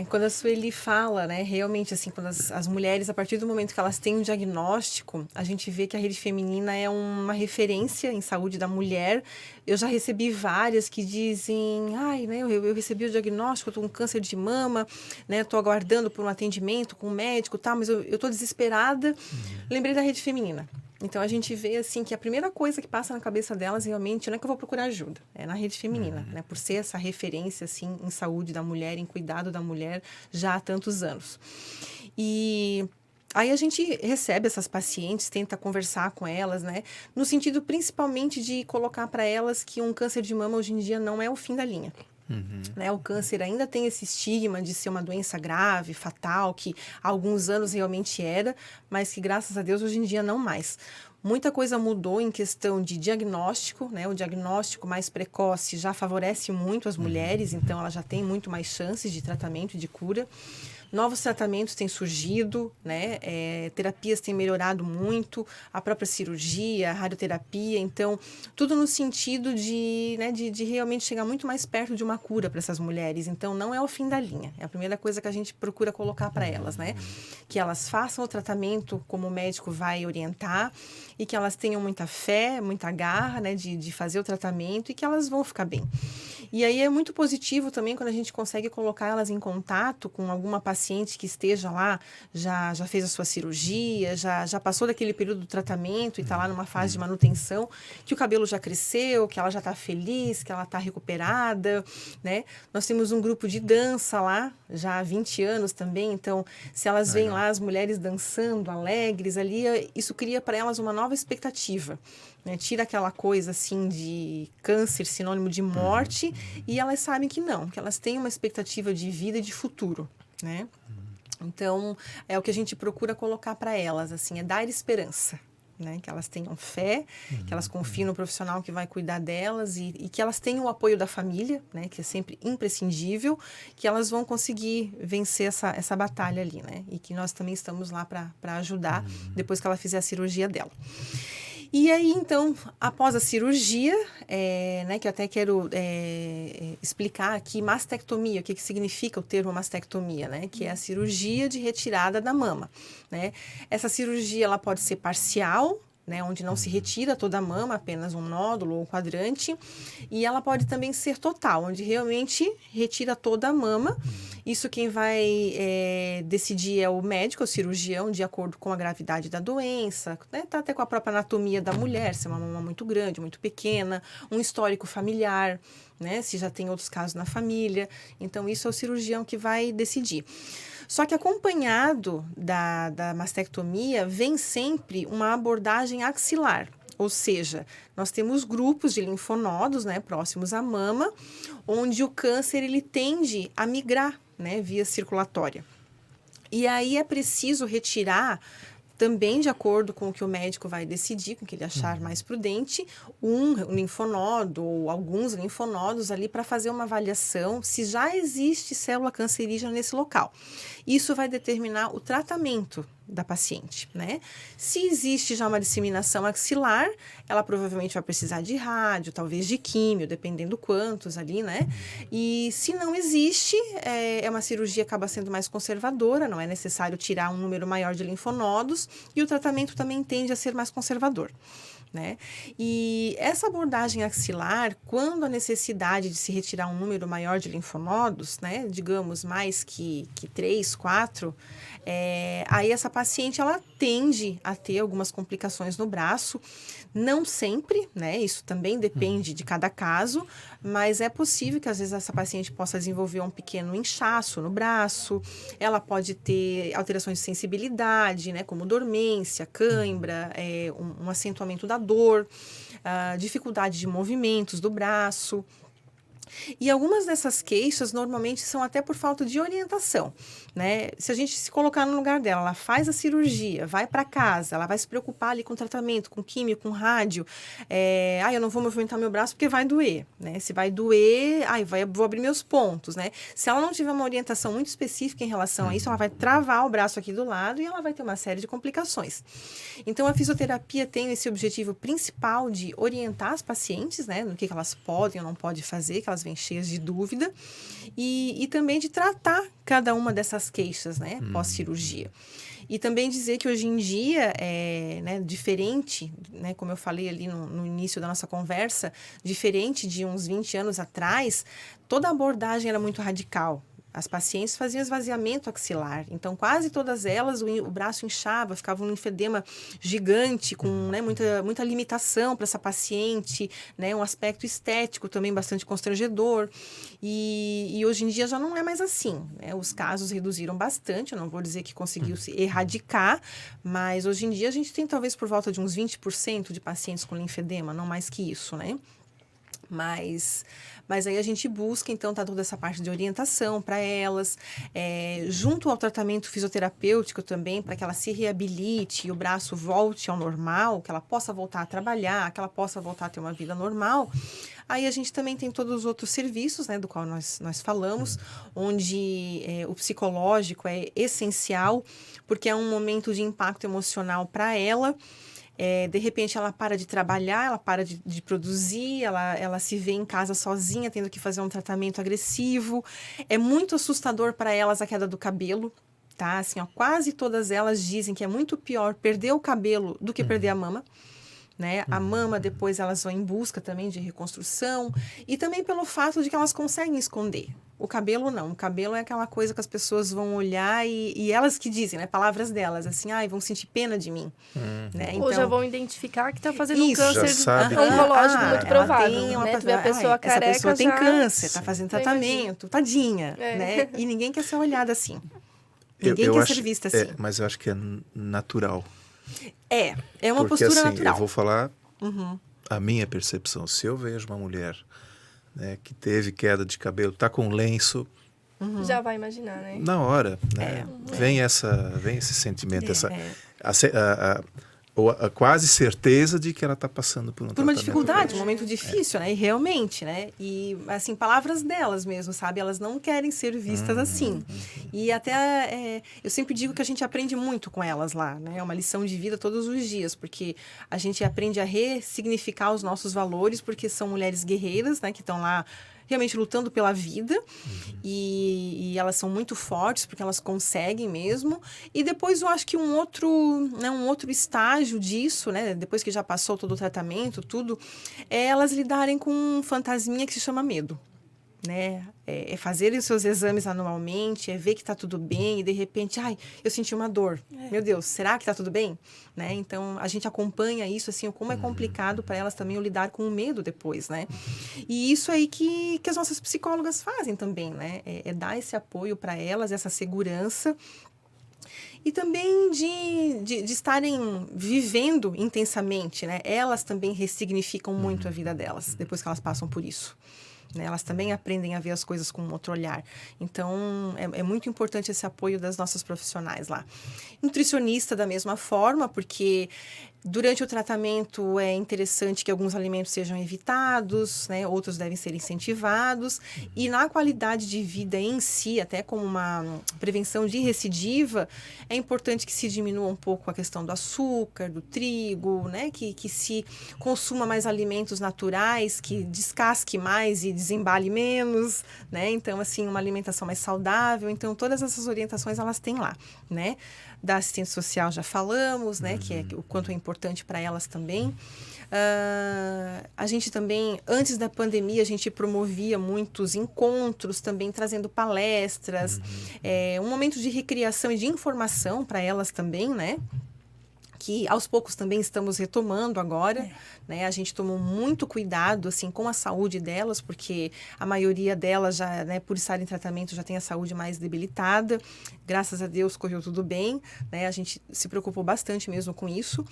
quando a Sueli fala, né, realmente assim, quando as mulheres, a partir do momento que elas têm um diagnóstico, a gente vê que a Rede Feminina é uma referência em saúde da mulher. Eu já recebi várias que dizem, né, eu recebi o diagnóstico, eu estou com câncer de mama, né, estou aguardando por um atendimento com um médico, tá, mas eu estou desesperada. Lembrei da Rede Feminina. Então, a gente vê, assim, que a primeira coisa que passa na cabeça delas, realmente, não é que eu vou procurar ajuda, é na Rede Feminina, né? Por ser essa referência, assim, em saúde da mulher, em cuidado da mulher, já há tantos anos. E aí a gente recebe essas pacientes, tenta conversar com elas, né? No sentido, principalmente, de colocar para elas que um câncer de mama, hoje em dia, não é o fim da linha. Né, o câncer ainda tem esse estigma de ser uma doença grave, fatal, que há alguns anos realmente era, mas que, graças a Deus, hoje em dia não mais. Muita coisa mudou em questão de diagnóstico, né? O diagnóstico mais precoce já favorece muito as mulheres, então ela já tem muito mais chances de tratamento e de cura. Novos tratamentos têm surgido, né? Terapias têm melhorado muito, a própria cirurgia, a radioterapia, então, tudo no sentido de realmente chegar muito mais perto de uma cura para essas mulheres. Então, não é o fim da linha, é a primeira coisa que a gente procura colocar para elas, né? Que elas façam o tratamento como o médico vai orientar e que elas tenham muita fé, muita garra, né? De fazer o tratamento e que elas vão ficar bem. E aí é muito positivo também quando a gente consegue colocar elas em contato com alguma paciente que esteja lá, já fez a sua cirurgia, já passou daquele período do tratamento e está lá numa fase de manutenção, que o cabelo já cresceu, que ela já está feliz, que ela está recuperada, né? Nós temos um grupo de dança lá, já há 20 anos também, então se elas veem lá as mulheres dançando, alegres ali, isso cria para elas uma nova expectativa. Né? Tira aquela coisa assim de câncer, sinônimo de morte, e elas sabem que não, que elas têm uma expectativa de vida e de futuro, né? Então, é o que a gente procura colocar para elas, assim, é dar esperança, né? Que elas tenham fé, que elas confiem no profissional que vai cuidar delas e que elas tenham o apoio da família, né? Que é sempre imprescindível, que elas vão conseguir vencer essa batalha ali, né? E que nós também estamos lá para ajudar depois que ela fizer a cirurgia dela. E aí, então, após a cirurgia, né, que eu até quero explicar aqui, mastectomia, o que significa o termo mastectomia, né? Que é a cirurgia de retirada da mama, né? Essa cirurgia, ela pode ser parcial, né, onde não se retira toda a mama, apenas um nódulo ou quadrante, e ela pode também ser total, onde realmente retira toda a mama. Isso quem vai decidir é o médico, o cirurgião, de acordo com a gravidade da doença, né, tá até com a própria anatomia da mulher, se é uma mama muito grande, muito pequena, um histórico familiar, né, se já tem outros casos na família. Então, isso é o cirurgião que vai decidir. Só que acompanhado da mastectomia, vem sempre uma abordagem axilar. Ou seja, nós temos grupos de linfonodos, né, próximos à mama, onde o câncer ele tende a migrar, né, via circulatória. E aí é preciso retirar, também de acordo com o que o médico vai decidir, com o que ele achar mais prudente, um linfonodo ou alguns linfonodos ali para fazer uma avaliação se já existe célula cancerígena nesse local. Isso vai determinar o tratamento da paciente, né? Se existe já uma disseminação axilar, ela provavelmente vai precisar de rádio, talvez de químio, dependendo quantos ali, né? E se não existe, é uma cirurgia que acaba sendo mais conservadora, não é necessário tirar um número maior de linfonodos e o tratamento também tende a ser mais conservador. né? E essa abordagem axilar, quando a necessidade de se retirar um número maior de linfonodos, né, digamos mais que 3, 4, aí essa paciente ela tende a ter algumas complicações no braço, não sempre, né? Isso também depende de cada caso, mas é possível que às vezes essa paciente possa desenvolver um pequeno inchaço no braço, ela pode ter alterações de sensibilidade, né? Como dormência, cãibra, um acentuamento da dor, dificuldade de movimentos do braço. E algumas dessas queixas normalmente são até por falta de orientação, né? Se a gente se colocar no lugar dela, ela faz a cirurgia, vai para casa, ela vai se preocupar ali com tratamento, com químio, com rádio. Eu não vou movimentar meu braço porque vai doer, né? Se vai doer, vou abrir meus pontos, né? Se ela não tiver uma orientação muito específica em relação a isso, ela vai travar o braço aqui do lado e ela vai ter uma série de complicações. Então, a fisioterapia tem esse objetivo principal de orientar as pacientes, né? No que elas podem ou não podem fazer, que elas vêm cheias de dúvida, e também de tratar cada uma dessas queixas, né, pós-cirurgia. E também dizer que hoje em dia diferente, né, como eu falei ali no início da nossa conversa, diferente de uns 20 anos atrás, toda a abordagem era muito radical. As pacientes faziam esvaziamento axilar, então quase todas elas o braço inchava, ficava um linfedema gigante, com, né, muita limitação para essa paciente, né, um aspecto estético também bastante constrangedor. E hoje em dia já não é mais assim, né? Os casos reduziram bastante, eu não vou dizer que conseguiu se erradicar, mas hoje em dia a gente tem talvez por volta de uns 20% de pacientes com linfedema, não mais que isso, né? Mas aí a gente busca, então, toda essa parte de orientação para elas, junto ao tratamento fisioterapêutico também, para que ela se reabilite e o braço volte ao normal, que ela possa voltar a trabalhar, que ela possa voltar a ter uma vida normal. Aí a gente também tem todos os outros serviços, né, do qual nós falamos, onde o psicológico é essencial, porque é um momento de impacto emocional para ela. De repente ela para de trabalhar, ela para de produzir, ela se vê em casa sozinha, tendo que fazer um tratamento agressivo. É muito assustador para elas a queda do cabelo, tá? Assim, quase todas elas dizem que é muito pior perder o cabelo do que perder a mama. Né? A mama, depois elas vão em busca também de reconstrução, e também pelo fato de que elas conseguem esconder. O cabelo não, o cabelo é aquela coisa que as pessoas vão olhar e elas que dizem, né, palavras delas, assim, vão sentir pena de mim. Né? Ou já vão identificar que está fazendo isso, um câncer oncológico muito provável, né? Tu vê a pessoa careca, essa pessoa tem câncer, está fazendo tratamento, tadinha, né? E ninguém quer ser olhada assim. Ninguém quer ser vista assim. Mas eu acho que é natural. É uma porque, postura assim, natural. Eu vou falar a minha percepção. Se eu vejo uma mulher, né, que teve queda de cabelo, tá com lenço, já vai imaginar, né? na hora, né? Vem esse sentimento, a quase certeza de que ela está passando por uma dificuldade, um momento difícil, né? E realmente, né? E, assim, palavras delas mesmo, sabe? Elas não querem ser vistas assim. E até, eu sempre digo que a gente aprende muito com elas lá, né? É uma lição de vida todos os dias, porque a gente aprende a ressignificar os nossos valores, porque são mulheres guerreiras, né? Que estão lá realmente lutando pela vida, e elas são muito fortes porque elas conseguem mesmo. E depois eu acho que um outro estágio disso, né, depois que já passou todo o tratamento, tudo, é elas lidarem com um fantasminha que se chama medo. Né? É fazer os seus exames anualmente, é ver que está tudo bem e de repente, eu senti uma dor. Meu Deus, será que está tudo bem? Né? Então, a gente acompanha isso, assim, como é complicado para elas também lidar com o medo depois, né? E isso aí que as nossas psicólogas fazem também, né? É dar esse apoio para elas, essa segurança. E também de estarem vivendo intensamente, né? Elas também ressignificam muito a vida delas, depois que elas passam por isso. Né? Elas também aprendem a ver as coisas com um outro olhar. Então, é muito importante esse apoio das nossas profissionais lá. Nutricionista da mesma forma, porque durante o tratamento é interessante que alguns alimentos sejam evitados, né? Outros devem ser incentivados. E na qualidade de vida em si, até como uma prevenção de recidiva, é importante que se diminua um pouco a questão do açúcar, do trigo, né? Que se consuma mais alimentos naturais, que descasque mais e desembale menos, né? Então, assim, uma alimentação mais saudável. Então, todas essas orientações, elas têm lá, né? Da assistência social já falamos, né? Que é o quanto é importante para elas também. A gente também, antes da pandemia, a gente promovia muitos encontros também, trazendo palestras, um momento de recriação e de informação para elas também, né? Que aos poucos também estamos retomando agora, né? A gente tomou muito cuidado, assim, com a saúde delas, porque a maioria delas já, né, por estar em tratamento, já tem a saúde mais debilitada. Graças a Deus correu tudo bem, né? A gente se preocupou bastante mesmo com isso.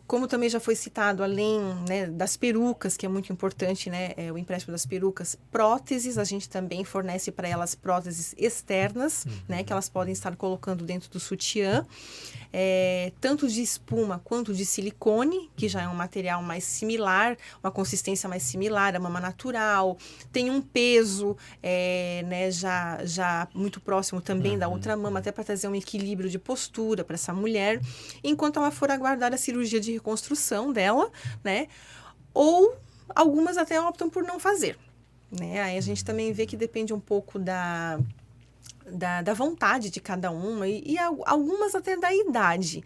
Como também já foi citado, além, né, das perucas, que é muito importante, né, o empréstimo das perucas, próteses, a gente também fornece para elas próteses externas, né, que elas podem estar colocando dentro do sutiã. Tanto de espuma quanto de silicone, que já é um material mais similar, uma consistência mais similar à mama natural, tem um peso, né, já muito próximo também da outra mama, até para trazer um equilíbrio de postura para essa mulher, enquanto ela for aguardar a cirurgia de reconstrução dela, né, ou algumas até optam por não fazer, né, aí a gente também vê que depende um pouco da vontade de cada uma e algumas até da idade.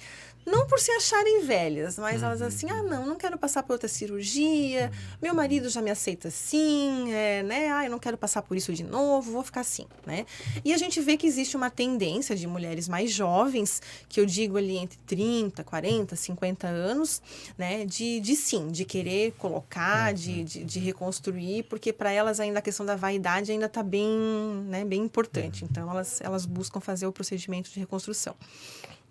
Não por se acharem velhas, mas elas assim, não quero passar por outra cirurgia, meu marido já me aceita assim, né? Eu não quero passar por isso de novo, vou ficar assim, né? E a gente vê que existe uma tendência de mulheres mais jovens, que eu digo ali entre 30, 40, 50 anos, né? De querer colocar, de reconstruir, porque para elas ainda a questão da vaidade ainda está bem, né, bem importante. Então, elas buscam fazer o procedimento de reconstrução,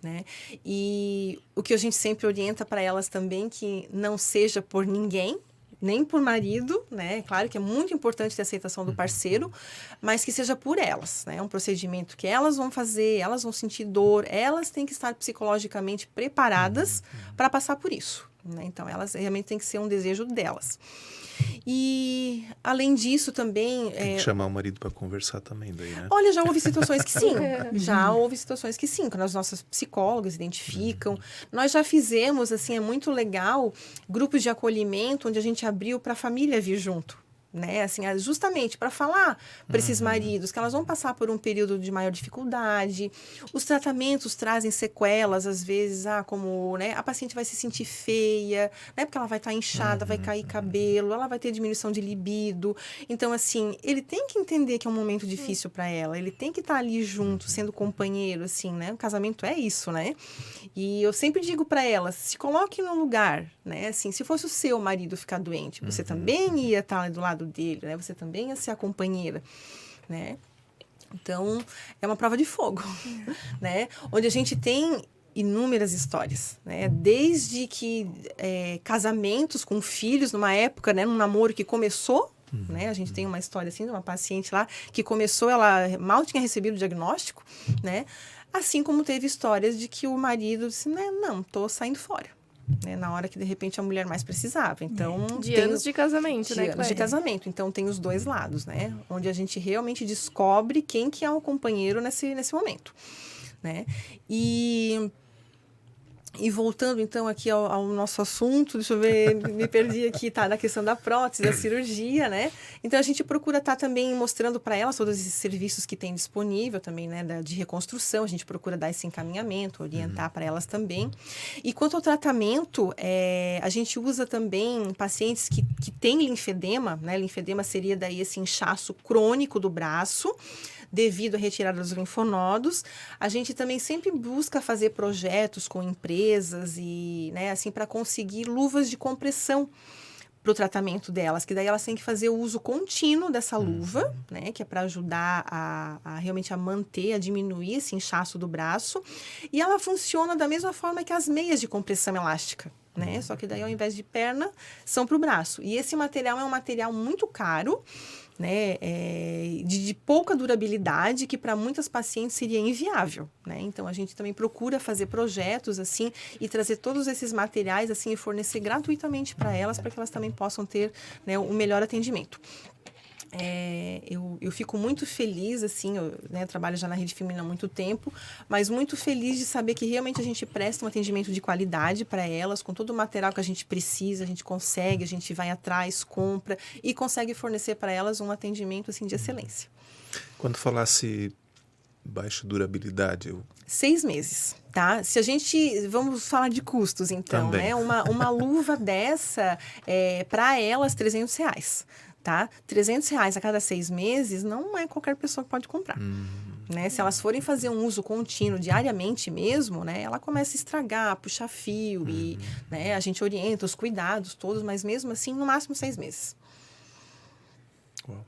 né? E o que a gente sempre orienta para elas também, que não seja por ninguém, nem por marido, né? Claro que é muito importante ter a aceitação do parceiro, mas que seja por elas, né? É um procedimento que elas vão fazer, elas vão sentir dor, elas têm que estar psicologicamente preparadas para passar por isso, né? Então, elas realmente tem que ser um desejo delas. E, além disso, também... Tem que chamar o marido para conversar também daí, né? Olha, já houve situações que sim. Já houve situações que sim, quando as nossas psicólogas identificam. Nós já fizemos, assim, é muito legal, grupos de acolhimento onde a gente abriu para a família vir junto. Né? Assim, justamente para falar para esses maridos que elas vão passar por um período de maior dificuldade. Os tratamentos trazem sequelas, às vezes, como, né, a paciente vai se sentir feia, né, porque ela vai estar inchada, vai cair cabelo, ela vai ter diminuição de libido. Então, assim, ele tem que entender que é um momento difícil para ela, ele tem que estar ali junto, sendo companheiro, assim, né? O casamento é isso, né? E eu sempre digo para elas, se coloque no lugar, né? Assim, se fosse o seu marido ficar doente, você também ia estar do lado dele, né? Você também ia ser a companheira, né? Então, é uma prova de fogo, né? Onde a gente tem inúmeras histórias, né? Desde que casamentos com filhos, numa época, né? Num namoro que começou, né? A gente tem uma história assim, de uma paciente lá, que começou, ela mal tinha recebido o diagnóstico, né? Assim como teve histórias de que o marido disse, né? Não, tô saindo fora. Né, na hora que, de repente, a mulher mais precisava. Então, anos de casamento, né, anos de casamento. Então, tem os dois lados, né? Onde a gente realmente descobre quem que é o companheiro nesse momento, né? E voltando, então, aqui ao nosso assunto, deixa eu ver, me perdi aqui, tá? Da questão da prótese, da cirurgia, né? Então, a gente procura estar também mostrando para elas todos esses serviços que tem disponível também, né? De reconstrução, a gente procura dar esse encaminhamento, orientar para elas também. E quanto ao tratamento, a gente usa também pacientes que têm linfedema, né? Linfedema seria daí esse inchaço crônico do braço, devido à retirada dos linfonodos. A gente também sempre busca fazer projetos com empresas e, né, assim, para conseguir luvas de compressão para o tratamento delas, que daí elas têm que fazer o uso contínuo dessa luva, né, que é para ajudar a realmente a manter, a diminuir esse inchaço do braço. E ela funciona da mesma forma que as meias de compressão elástica, né? Só que daí, ao invés de perna, são para o braço. E esse material é um material muito caro, né, de pouca durabilidade, que para muitas pacientes seria inviável, né? Então, a gente também procura fazer projetos, assim, e trazer todos esses materiais, assim, e fornecer gratuitamente para elas, para que elas também possam ter, né, o melhor atendimento. Eu fico muito feliz, assim, eu, né, trabalho já na Rede Feminina há muito tempo, mas muito feliz de saber que realmente a gente presta um atendimento de qualidade para elas, com todo o material que a gente precisa, a gente consegue, a gente vai atrás, compra e consegue fornecer para elas um atendimento, assim, de excelência. Quando falasse baixa durabilidade? 6 meses, tá? Se a gente... Vamos falar de custos, então, Também. né? Uma luva dessa, para elas, R$300, tá? R$300 a cada 6 meses não é qualquer pessoa que pode comprar. Né? Se elas forem fazer um uso contínuo diariamente mesmo, né? Ela começa a estragar, puxar fio e, né? A gente orienta os cuidados todos, mas mesmo assim, no máximo 6 meses. Uau.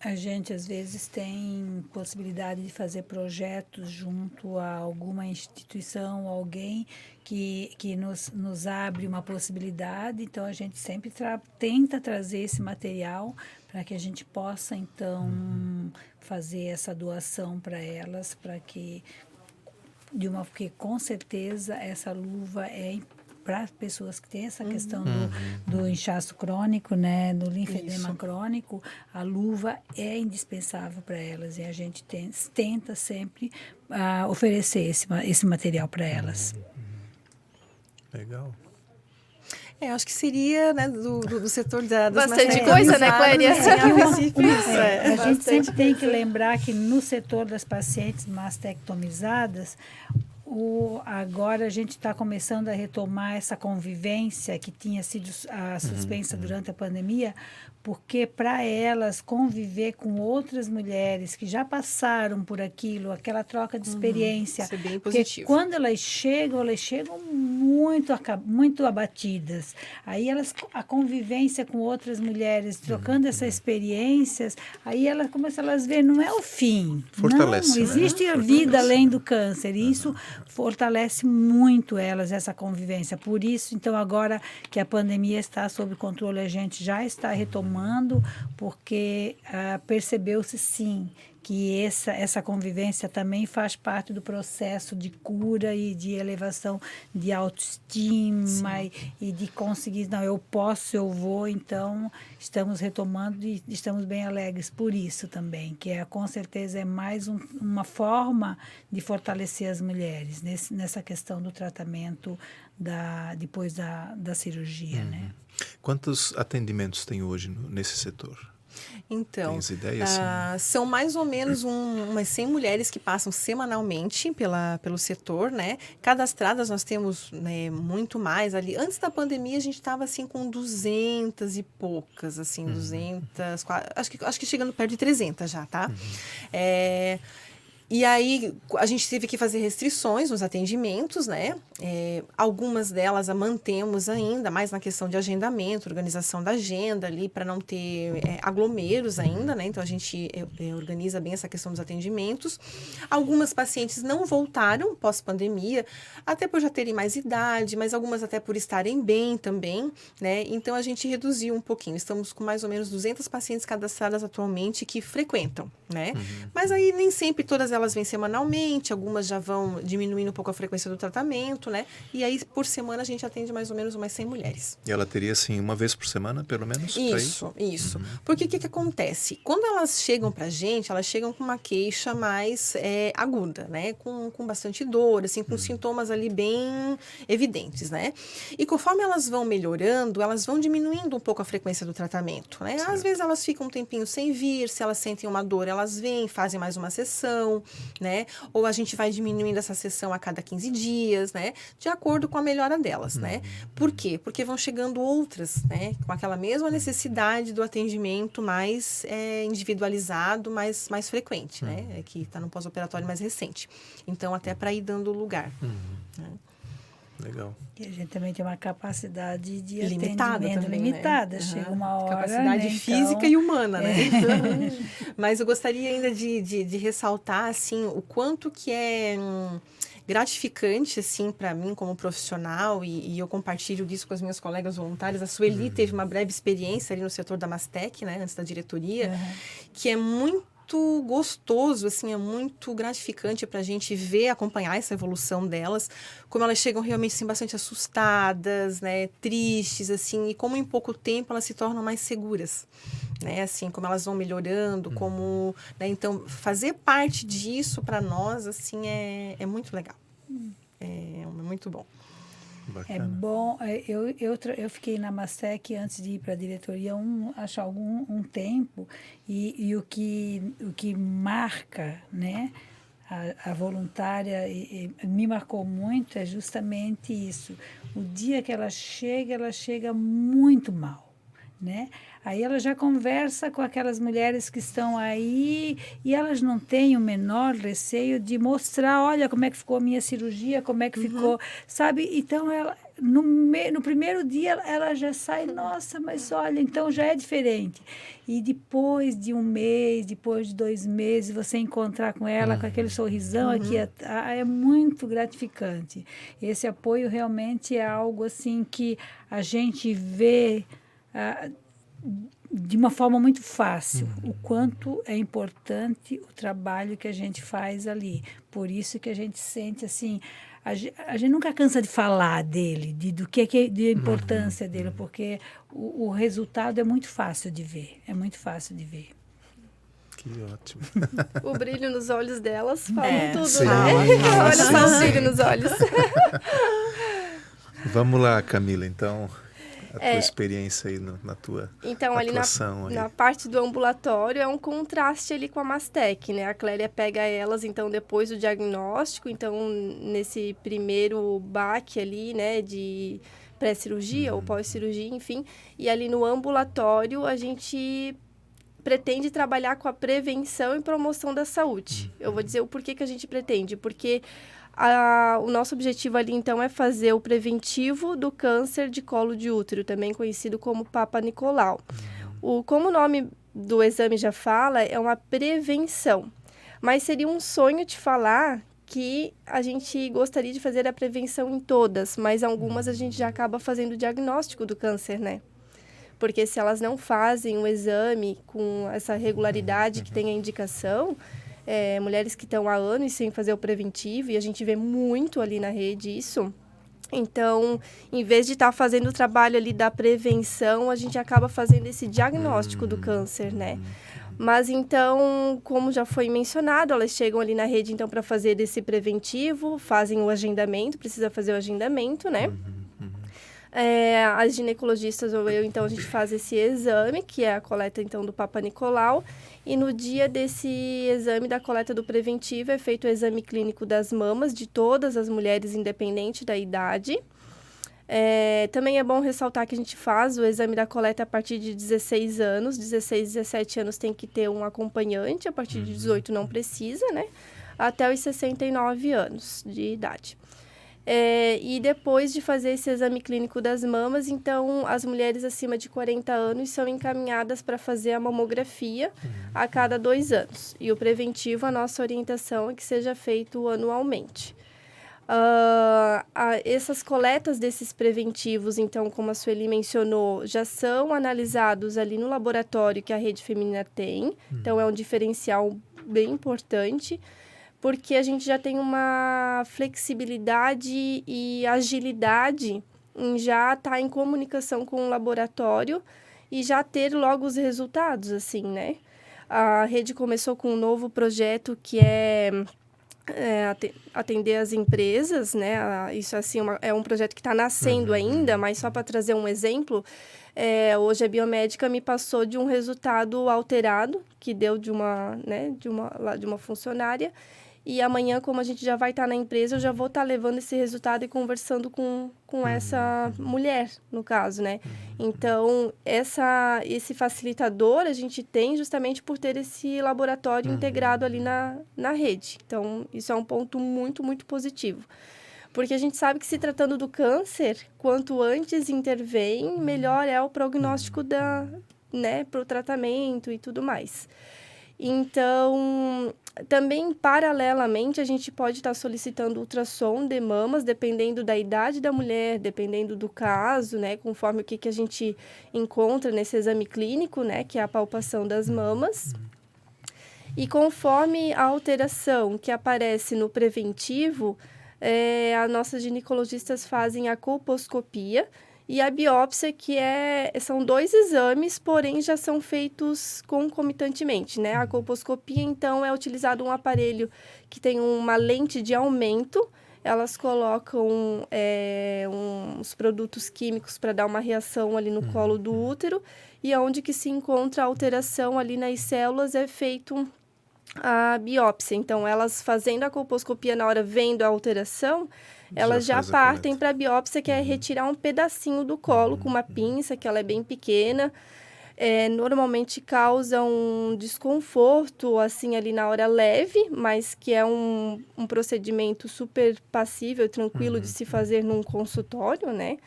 A gente, às vezes, tem possibilidade de fazer projetos junto a alguma instituição, alguém que nos abre uma possibilidade. Então, a gente sempre tenta trazer esse material para que a gente possa, então, fazer essa doação para elas, porque, com certeza, essa luva é para pessoas que têm essa questão do inchaço crônico, né, do linfedema crônico, a luva é indispensável para elas e a gente tenta sempre oferecer esse material para elas. Legal. Eu acho que seria, né, do setor das Bastante mastectomizadas, coisa, né, Cléria? assim, a princípio, isso, A gente Bastante sempre tem que lembrar que no setor das pacientes mastectomizadas, agora a gente está começando a retomar essa convivência que tinha sido suspensa durante a pandemia, porque para elas conviver com outras mulheres que já passaram por aquilo, aquela troca de experiência, isso é bem porque positivo. quando elas chegam muito abatidas. Aí a convivência com outras mulheres, trocando essas experiências, aí elas começam a ver, não é o fim. Fortalece, não, né? existe a vida além do câncer, e isso fortalece muito elas, essa convivência. Por isso, então, agora que a pandemia está sob controle, a gente já está retomando, porque percebeu-se, sim, que essa convivência também faz parte do processo de cura e de elevação de autoestima e de conseguir, não, eu posso, eu vou, então estamos retomando e estamos bem alegres por isso também, que com certeza é mais uma forma de fortalecer as mulheres nessa questão do tratamento depois da cirurgia, né? Quantos atendimentos tem hoje nesse setor? Então, Tens ideia, são mais ou menos umas 100 mulheres que passam semanalmente pelo setor, né? Cadastradas nós temos, né, muito mais ali. Antes da pandemia a gente estava assim com 200 e poucas, assim, 200, acho que chegando perto de 300 já, tá? E aí, a gente teve que fazer restrições nos atendimentos, né? Algumas delas a mantemos ainda, mais na questão de agendamento, organização da agenda ali, para não ter aglomeros ainda, né? Então, a gente organiza bem essa questão dos atendimentos. Algumas pacientes não voltaram pós-pandemia, até por já terem mais idade, mas algumas até por estarem bem também, né? Então, a gente reduziu um pouquinho. Estamos com mais ou menos 200 pacientes cadastradas atualmente que frequentam, né? Mas aí, nem sempre todas elas vêm semanalmente, algumas já vão diminuindo um pouco a frequência do tratamento, né? E aí, por semana, a gente atende mais ou menos umas 100 mulheres. E ela teria, assim, uma vez por semana, pelo menos? Isso. Porque o que acontece? Quando elas chegam pra gente, elas chegam com uma queixa mais aguda, né? Com bastante dor, assim, com sintomas ali bem evidentes, né? E conforme elas vão melhorando, elas vão diminuindo um pouco a frequência do tratamento, né? Às vezes elas ficam um tempinho sem vir, se elas sentem uma dor, elas vêm, fazem mais uma sessão, né? Ou a gente vai diminuindo essa sessão a cada 15 dias, né? De acordo com a melhora delas, né? Por quê? Porque vão chegando outras, né? Com aquela mesma necessidade do atendimento mais individualizado, mais frequente, né? Que está no pós-operatório mais recente. Então, até para ir dando lugar. Né? Legal. E a gente também tem uma capacidade de limitada atendimento também, limitada. né? Chega uma hora, capacidade né? física então, e humana, né? Mas eu gostaria ainda de ressaltar, assim, o quanto que é gratificante, assim, para mim como profissional, e eu compartilho isso com as minhas colegas voluntárias. A Sueli teve uma breve experiência ali no setor da Mastec, né? Antes da diretoria, que é muito gostoso, assim, é muito gratificante para a gente ver, acompanhar essa evolução delas, como elas chegam realmente, assim, bastante assustadas, né, tristes, assim, e como em pouco tempo elas se tornam mais seguras, né, assim, como elas vão melhorando, como, né, então, fazer parte disso para nós, assim, é muito legal, é muito bom. É Bacana. bom, eu fiquei na Mastec antes de ir para a diretoria acho um tempo, e o que marca, né, a voluntária, me marcou muito, é justamente isso. O dia que ela chega muito mal, né? Aí ela já conversa com aquelas mulheres que estão aí e elas não têm o menor receio de mostrar, olha como é que ficou a minha cirurgia, como é que ficou, sabe? Então, ela, no primeiro dia, ela já sai, nossa, mas olha, então já é diferente. E depois de um mês, depois de 2 meses, você encontrar com ela, com aquele sorrisão aqui, é muito gratificante. Esse apoio realmente é algo assim que a gente vê de uma forma muito fácil o quanto é importante o trabalho que a gente faz ali. Por isso que a gente sente assim, a gente nunca cansa de falar dele, do que de importância dele, porque o resultado é muito fácil de ver, é muito fácil de ver. Que ótimo. O brilho nos olhos delas falam tudo, Sim. né? Fala. Olha só o brilho nos olhos. Vamos lá, Camila, então, a tua É. experiência aí na tua Então, ali atuação. aí. na parte do ambulatório, é um contraste ali com a Mastec, né? A Clélia pega elas, então, depois do diagnóstico. Então, nesse primeiro baque ali, né, de pré-cirurgia ou pós-cirurgia, enfim. E ali no ambulatório, a gente pretende trabalhar com a prevenção e promoção da saúde. Eu vou dizer o porquê que a gente pretende. Porque o nosso objetivo ali, então, é fazer o preventivo do câncer de colo de útero, também conhecido como Papa Nicolau. Como o nome do exame já fala, é uma prevenção. Mas seria um sonho te falar que a gente gostaria de fazer a prevenção em todas, mas algumas a gente já acaba fazendo o diagnóstico do câncer, né? Porque se elas não fazem o exame com essa regularidade que tem a indicação, mulheres que estão há anos sem fazer o preventivo, e a gente vê muito ali na rede isso. Então, em vez de estar fazendo o trabalho ali da prevenção, a gente acaba fazendo esse diagnóstico do câncer, né? Mas então, como já foi mencionado, elas chegam ali na rede então para fazer esse preventivo, fazem o agendamento, precisa fazer o agendamento, né? As ginecologistas ou eu, então, a gente faz esse exame, que é a coleta, então, do Papa Nicolau. E no dia desse exame da coleta do preventivo, é feito o exame clínico das mamas de todas as mulheres, independente da idade. Também é bom ressaltar que a gente faz o exame da coleta a partir de 16 anos. 16, 17 anos tem que ter um acompanhante, a partir de 18 não precisa, né? Até os 69 anos de idade. E depois de fazer esse exame clínico das mamas, então, as mulheres acima de 40 anos são encaminhadas para fazer a mamografia a cada 2 anos. E o preventivo, a nossa orientação é que seja feito anualmente. Essas coletas desses preventivos, então, como a Sueli mencionou, já são analisados ali no laboratório que a Rede Feminina tem. Então, é um diferencial bem importante, porque a gente já tem uma flexibilidade e agilidade em já estar em comunicação com o laboratório e já ter logo os resultados, assim, né? A rede começou com um novo projeto que é atender as empresas, né? Isso, assim, é um projeto que está nascendo ainda, mas só para trazer um exemplo, hoje a biomédica me passou de um resultado alterado, que deu de uma funcionária. E amanhã, como a gente já vai estar na empresa, eu já vou estar levando esse resultado e conversando com essa mulher, no caso, né? Então, esse facilitador a gente tem justamente por ter esse laboratório integrado ali na rede. Então, isso é um ponto muito, muito positivo. Porque a gente sabe que, se tratando do câncer, quanto antes intervém, melhor é o prognóstico para o tratamento e tudo mais. Então, também, paralelamente, a gente pode estar solicitando ultrassom de mamas, dependendo da idade da mulher, dependendo do caso, né? Conforme o que a gente encontra nesse exame clínico, né? Que é a palpação das mamas. E conforme a alteração que aparece no preventivo, as nossas ginecologistas fazem a colposcopia e a biópsia, que são 2 exames, porém já são feitos concomitantemente, né? A colposcopia, então, é utilizado um aparelho que tem uma lente de aumento elas colocam uns produtos químicos para dar uma reação ali no colo do útero, e onde que se encontra a alteração ali nas células é feito a biópsia. Então, elas fazendo a colposcopia na hora, vendo a alteração, elas já partem para a biópsia, que é retirar um pedacinho do colo com uma pinça, que ela é bem pequena. Normalmente causa um desconforto, assim, ali na hora leve, mas que é um procedimento super passível, tranquilo de se fazer num consultório, né?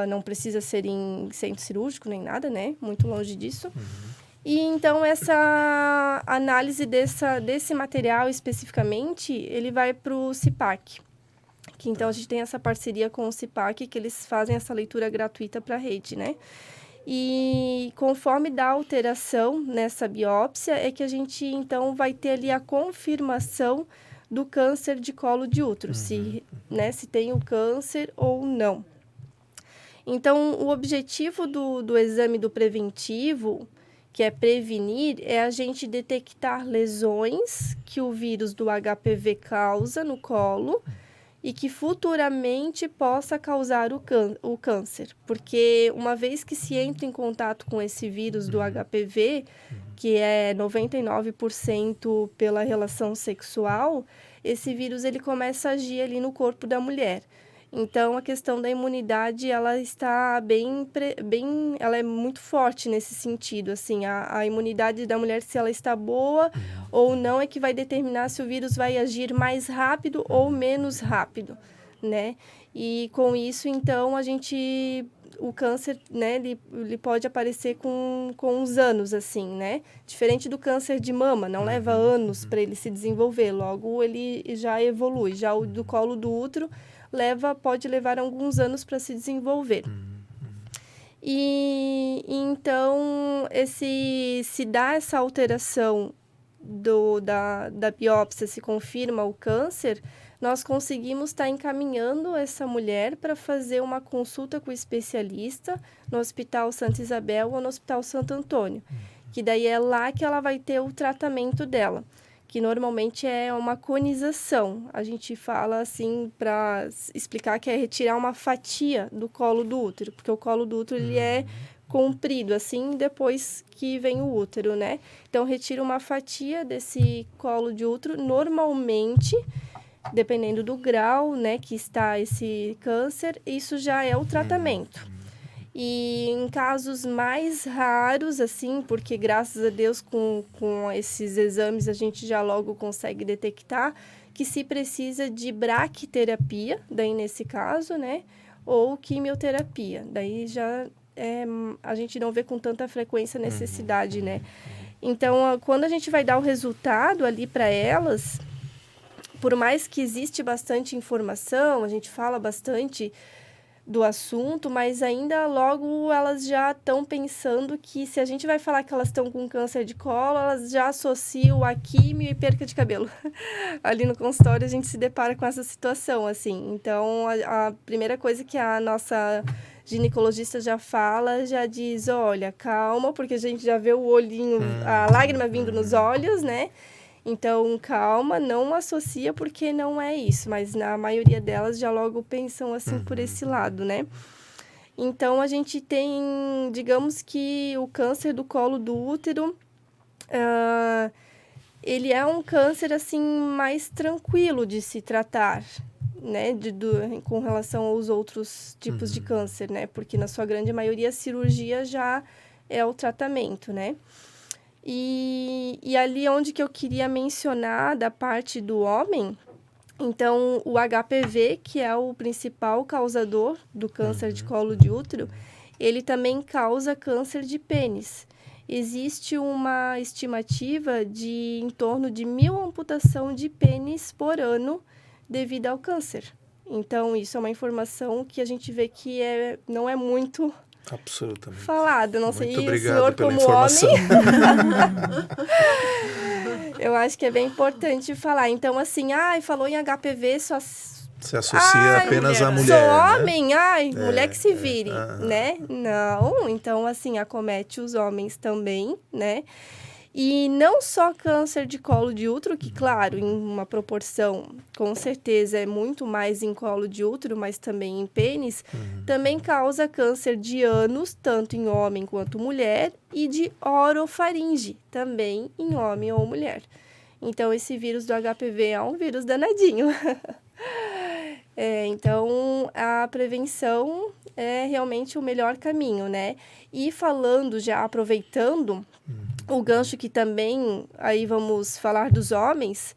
Não precisa ser em centro cirúrgico nem nada, né? Muito longe disso. E então essa análise desse material especificamente, ele vai para o CIPAC. Que então a gente tem essa parceria com o CIPAC, que eles fazem essa leitura gratuita para a rede, né? E conforme dá alteração nessa biópsia, é que a gente então vai ter ali a confirmação do câncer de colo de útero, se tem o câncer ou não. Então, o objetivo do exame do preventivo, que é prevenir, é a gente detectar lesões que o vírus do HPV causa no colo e que futuramente possa causar o câncer. Porque uma vez que se entra em contato com esse vírus do HPV, que é 99% pela relação sexual, esse vírus ele começa a agir ali no corpo da mulher. Então, a questão da imunidade, ela está ela é muito forte nesse sentido, assim, a imunidade da mulher, se ela está boa ou não, é que vai determinar se o vírus vai agir mais rápido ou menos rápido, né? E com isso, então, o câncer, né, ele pode aparecer com uns anos, assim, né? Diferente do câncer de mama, não leva anos para ele se desenvolver, logo ele já evolui. Já o do colo do útero pode levar alguns anos para se desenvolver. E então, se dá essa alteração da biópsia, se confirma o câncer, nós conseguimos estar encaminhando essa mulher para fazer uma consulta com o especialista no Hospital Santa Isabel ou no Hospital Santo Antônio, que daí é lá que ela vai ter o tratamento dela, que normalmente é uma conização. A gente fala assim para explicar que é retirar uma fatia do colo do útero, porque o colo do útero ele é comprido assim depois que vem o útero, né? Então retira uma fatia desse colo de útero, normalmente, dependendo do grau, né, que está esse câncer, isso já é o tratamento. E em casos mais raros, assim, porque graças a Deus com esses exames a gente já logo consegue detectar que se precisa de braquiterapia, daí nesse caso, né, ou quimioterapia. Daí já a gente não vê com tanta frequência necessidade, né. Então, quando a gente vai dar o resultado ali para elas, por mais que existe bastante informação, a gente fala bastante do assunto, mas ainda logo elas já estão pensando que se a gente vai falar que elas estão com câncer de colo, elas já associam a químio e perca de cabelo. Ali no consultório a gente se depara com essa situação, assim. Então, a primeira coisa que a nossa ginecologista já fala, já diz, olha, calma, porque a gente já vê o olhinho, a lágrima vindo nos olhos, né? Então, calma, não associa porque não é isso, mas na maioria delas já logo pensam assim por esse lado, né? Então, a gente tem, digamos que o câncer do colo do útero, ele é um câncer assim mais tranquilo de se tratar, né? Com relação aos outros tipos de câncer, né? Porque na sua grande maioria a cirurgia já é o tratamento, né? E ali onde que eu queria mencionar da parte do homem, então o HPV, que é o principal causador do câncer de colo de útero, ele também causa câncer de pênis. Existe uma estimativa de em torno de 1.000 amputação de pênis por ano devido ao câncer. Então, isso é uma informação que a gente vê que não é muito absolutamente falado. Não sei, muito obrigado o senhor pela como informação. homem. Eu acho que é bem importante falar. Então, assim, falou em HPV, só se associa apenas à mulher, sou homem, né? Mulher que se vire, né? Não, então, assim, acomete os homens também, né? E não só câncer de colo de útero, que, claro, em uma proporção, com certeza, é muito mais em colo de útero, mas também em pênis, também causa câncer de ânus, tanto em homem quanto mulher, e de orofaringe, também em homem ou mulher. Então, esse vírus do HPV é um vírus danadinho. Então, a prevenção é realmente o melhor caminho, né? E falando, já aproveitando o gancho que também, aí vamos falar dos homens,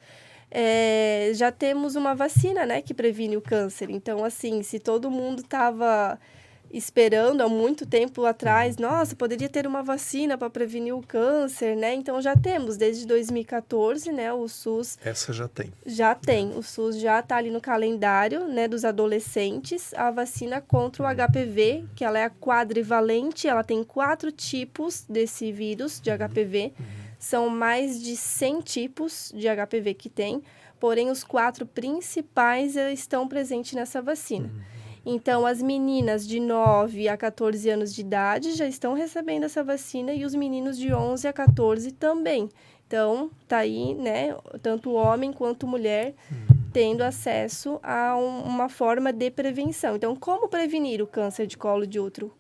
já temos uma vacina, né, que previne o câncer. Então, assim, se todo mundo estava esperando há muito tempo atrás, nossa, poderia ter uma vacina para prevenir o câncer, né? Então, já temos, desde 2014, né, o SUS... Essa já tem. Já tem, o SUS já está ali no calendário, né, dos adolescentes, a vacina contra o HPV, que ela é a quadrivalente, ela tem 4 tipos desse vírus de HPV, são mais de 100 tipos de HPV que tem, porém os 4 principais estão presentes nessa vacina. Então, as meninas de 9 a 14 anos de idade já estão recebendo essa vacina e os meninos de 11 a 14 também. Então, tá aí, né, tanto homem quanto mulher tendo acesso a uma forma de prevenção. Então, como prevenir o câncer de colo de útero?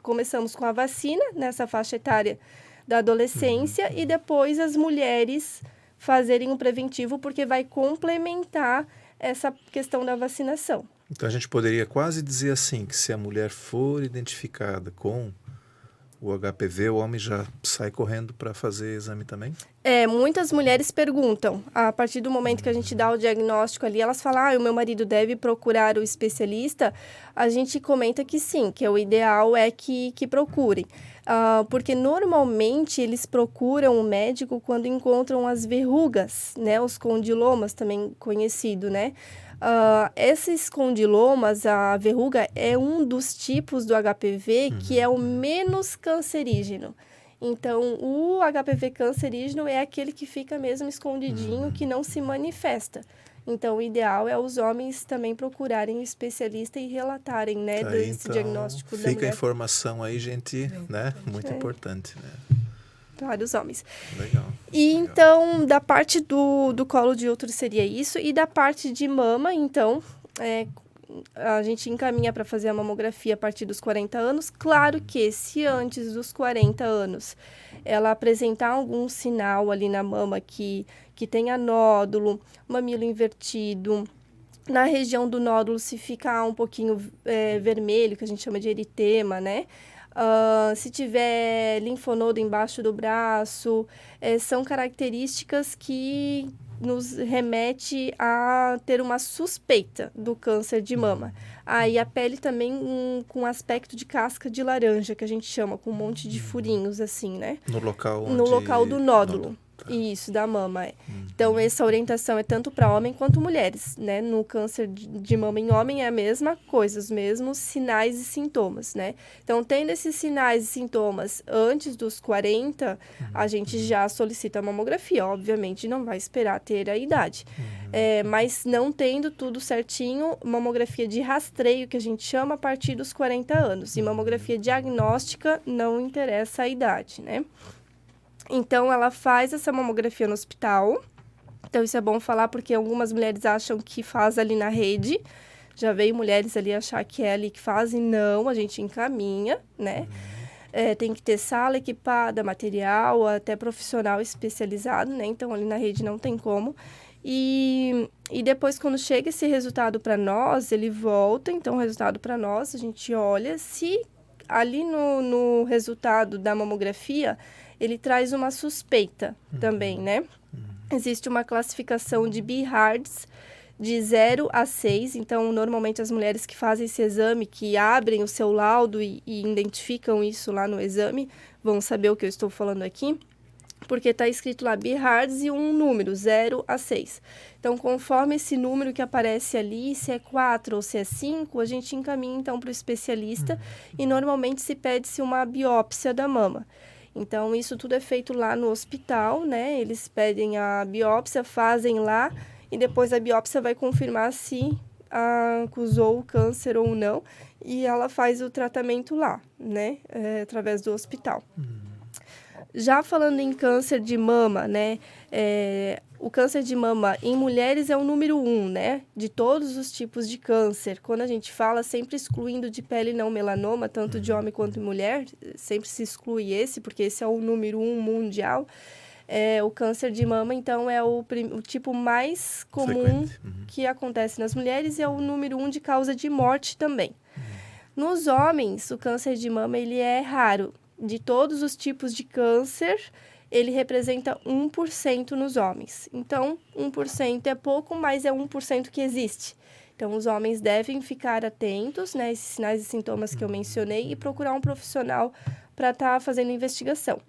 Começamos com a vacina nessa faixa etária da adolescência e depois as mulheres fazerem um preventivo, porque vai complementar essa questão da vacinação. Então a gente poderia quase dizer assim, que se a mulher for identificada com o HPV, o homem já sai correndo para fazer exame também? Muitas mulheres perguntam, a partir do momento que a gente dá o diagnóstico ali, elas falam, o meu marido deve procurar o especialista, a gente comenta que sim, que o ideal é que procurem. Porque normalmente eles procuram o médico quando encontram as verrugas, né, os condilomas, também conhecido, né? Esses condilomas, a verruga, é um dos tipos do HPV que é o menos cancerígeno. Então, o HPV cancerígeno é aquele que fica mesmo escondidinho, que não se manifesta. Então, o ideal é os homens também procurarem um especialista e relatarem, né, desse então, diagnóstico da mulher. fica a informação aí, gente, né? Muito importante, né? Para os homens. Legal. E então, da parte do colo de útero seria isso. E da parte de mama, então, a gente encaminha para fazer a mamografia a partir dos 40 anos. Claro que se antes dos 40 anos ela apresentar algum sinal ali na mama que tenha nódulo, mamilo invertido, na região do nódulo se ficar um pouquinho vermelho, que a gente chama de eritema, né? Se tiver linfonodo embaixo do braço, são características que nos remete a ter uma suspeita do câncer de mama. Aí a pele também com aspecto de casca de laranja, que a gente chama, com um monte de furinhos, assim, né? No local onde... No local do nódulo. Tá. Isso, da mama. Então, essa orientação é tanto para homem quanto mulheres, né? No câncer de mama em homem é a mesma coisa, os mesmos sinais e sintomas, né? Então, tendo esses sinais e sintomas antes dos 40, a gente já solicita a mamografia. Obviamente, não vai esperar ter a idade. Mas não tendo tudo certinho, mamografia de rastreio, que a gente chama, a partir dos 40 anos. E mamografia diagnóstica não interessa a idade, né? Então, ela faz essa mamografia no hospital. Então, isso é bom falar porque algumas mulheres acham que faz ali na rede. Já veio mulheres ali achar que é ali que fazem. Não, a gente encaminha, né? Tem que ter sala equipada, material, até profissional especializado, né? Então, ali na rede não tem como. E depois, quando chega esse resultado para nós, ele volta. Então, o resultado para nós, a gente olha se ali no resultado da mamografia... ele traz uma suspeita também, né? Existe uma classificação de BIHARDS de 0 a 6. Então, normalmente, as mulheres que fazem esse exame, que abrem o seu laudo e identificam isso lá no exame, vão saber o que eu estou falando aqui, porque está escrito lá BIHARDS e um número, 0 a 6. Então, conforme esse número que aparece ali, se é 4 ou se é 5, a gente encaminha, então, para o especialista e, normalmente, se pede-se uma biópsia da mama. Então, isso tudo é feito lá no hospital, né? Eles pedem a biópsia, fazem lá, e depois a biópsia vai confirmar se acusou o câncer ou não, e ela faz o tratamento lá, né? Através do hospital. Já falando em câncer de mama, né? O câncer de mama em mulheres é o número 1, né? De todos os tipos de câncer. Quando a gente fala, sempre excluindo de pele não melanoma, tanto de homem quanto de mulher, sempre se exclui esse, porque esse é o número 1 mundial. O câncer de mama, então, é o tipo mais comum que acontece nas mulheres e é o número 1 de causa de morte também. Nos homens, o câncer de mama ele é raro. De todos os tipos de câncer, ele representa 1% nos homens. Então, 1% é pouco, mas é 1% que existe. Então, os homens devem ficar atentos, né, esses sinais e sintomas que eu mencionei, e procurar um profissional para estar fazendo investigação.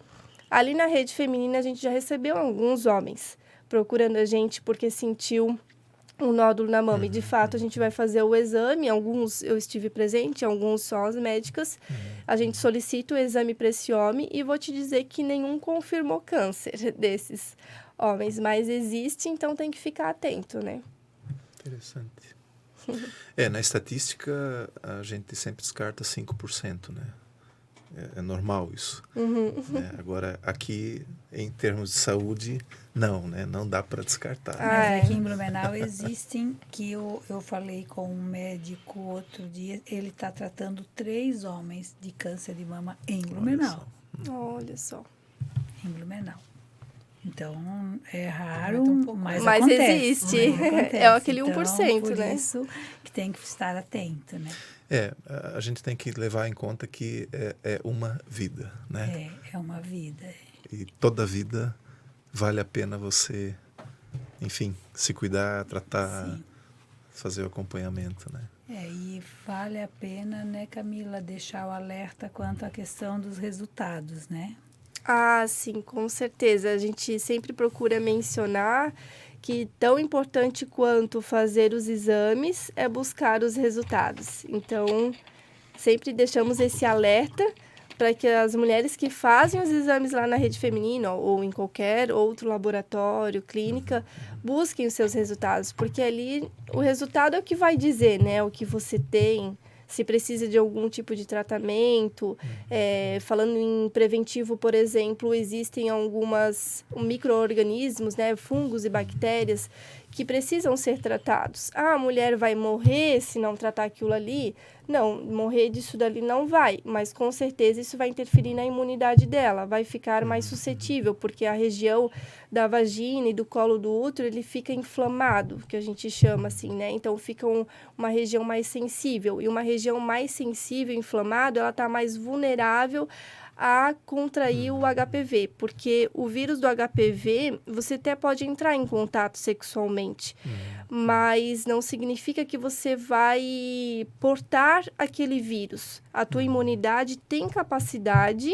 Ali na rede feminina, a gente já recebeu alguns homens procurando a gente porque sentiu um nódulo na mama. E, de fato, a gente vai fazer o exame. Alguns eu estive presente, alguns só as médicas. A gente solicita o exame para esse homem e vou te dizer que nenhum confirmou câncer desses homens. Mas existe, então tem que ficar atento, né? Interessante. Na estatística, a gente sempre descarta 5%, né? É normal isso. Né? Agora, aqui, em termos de saúde, não, né? Não dá para descartar. Mas aqui em Blumenau existem, que eu falei com um médico outro dia, ele está tratando 3 homens de câncer de mama em Blumenau. Olha só. Em Blumenau. Então, é raro, mas Mas acontece. existe. Mas acontece. É aquele Então, 1%, por né? isso que tem que estar atento, né? A gente tem que levar em conta que é uma vida, né? É uma vida. E toda vida vale a pena você, enfim, se cuidar, tratar, Sim. fazer o acompanhamento, né? E vale a pena, né, Camila, deixar o alerta quanto à questão dos resultados, né? Ah, sim, com certeza. A gente sempre procura mencionar que tão importante quanto fazer os exames é buscar os resultados. Então, sempre deixamos esse alerta para que as mulheres que fazem os exames lá na rede feminina ou em qualquer outro laboratório, clínica, busquem os seus resultados, porque ali o resultado é o que vai dizer, né, o que você tem, se precisa de algum tipo de tratamento. Falando em preventivo, por exemplo, existem algumas micro-organismos, né, fungos e bactérias, que precisam ser tratados. A mulher vai morrer se não tratar aquilo ali? Não, morrer disso dali não vai, mas com certeza isso vai interferir na imunidade dela, vai ficar mais suscetível, porque a região da vagina e do colo do útero, ele fica inflamado, que a gente chama assim, né? Então, fica uma região mais sensível, e uma região mais sensível, inflamada, ela está mais vulnerável a contrair o HPV, porque o vírus do HPV, você até pode entrar em contato sexualmente, mas não significa que você vai portar aquele vírus. A tua imunidade tem capacidade,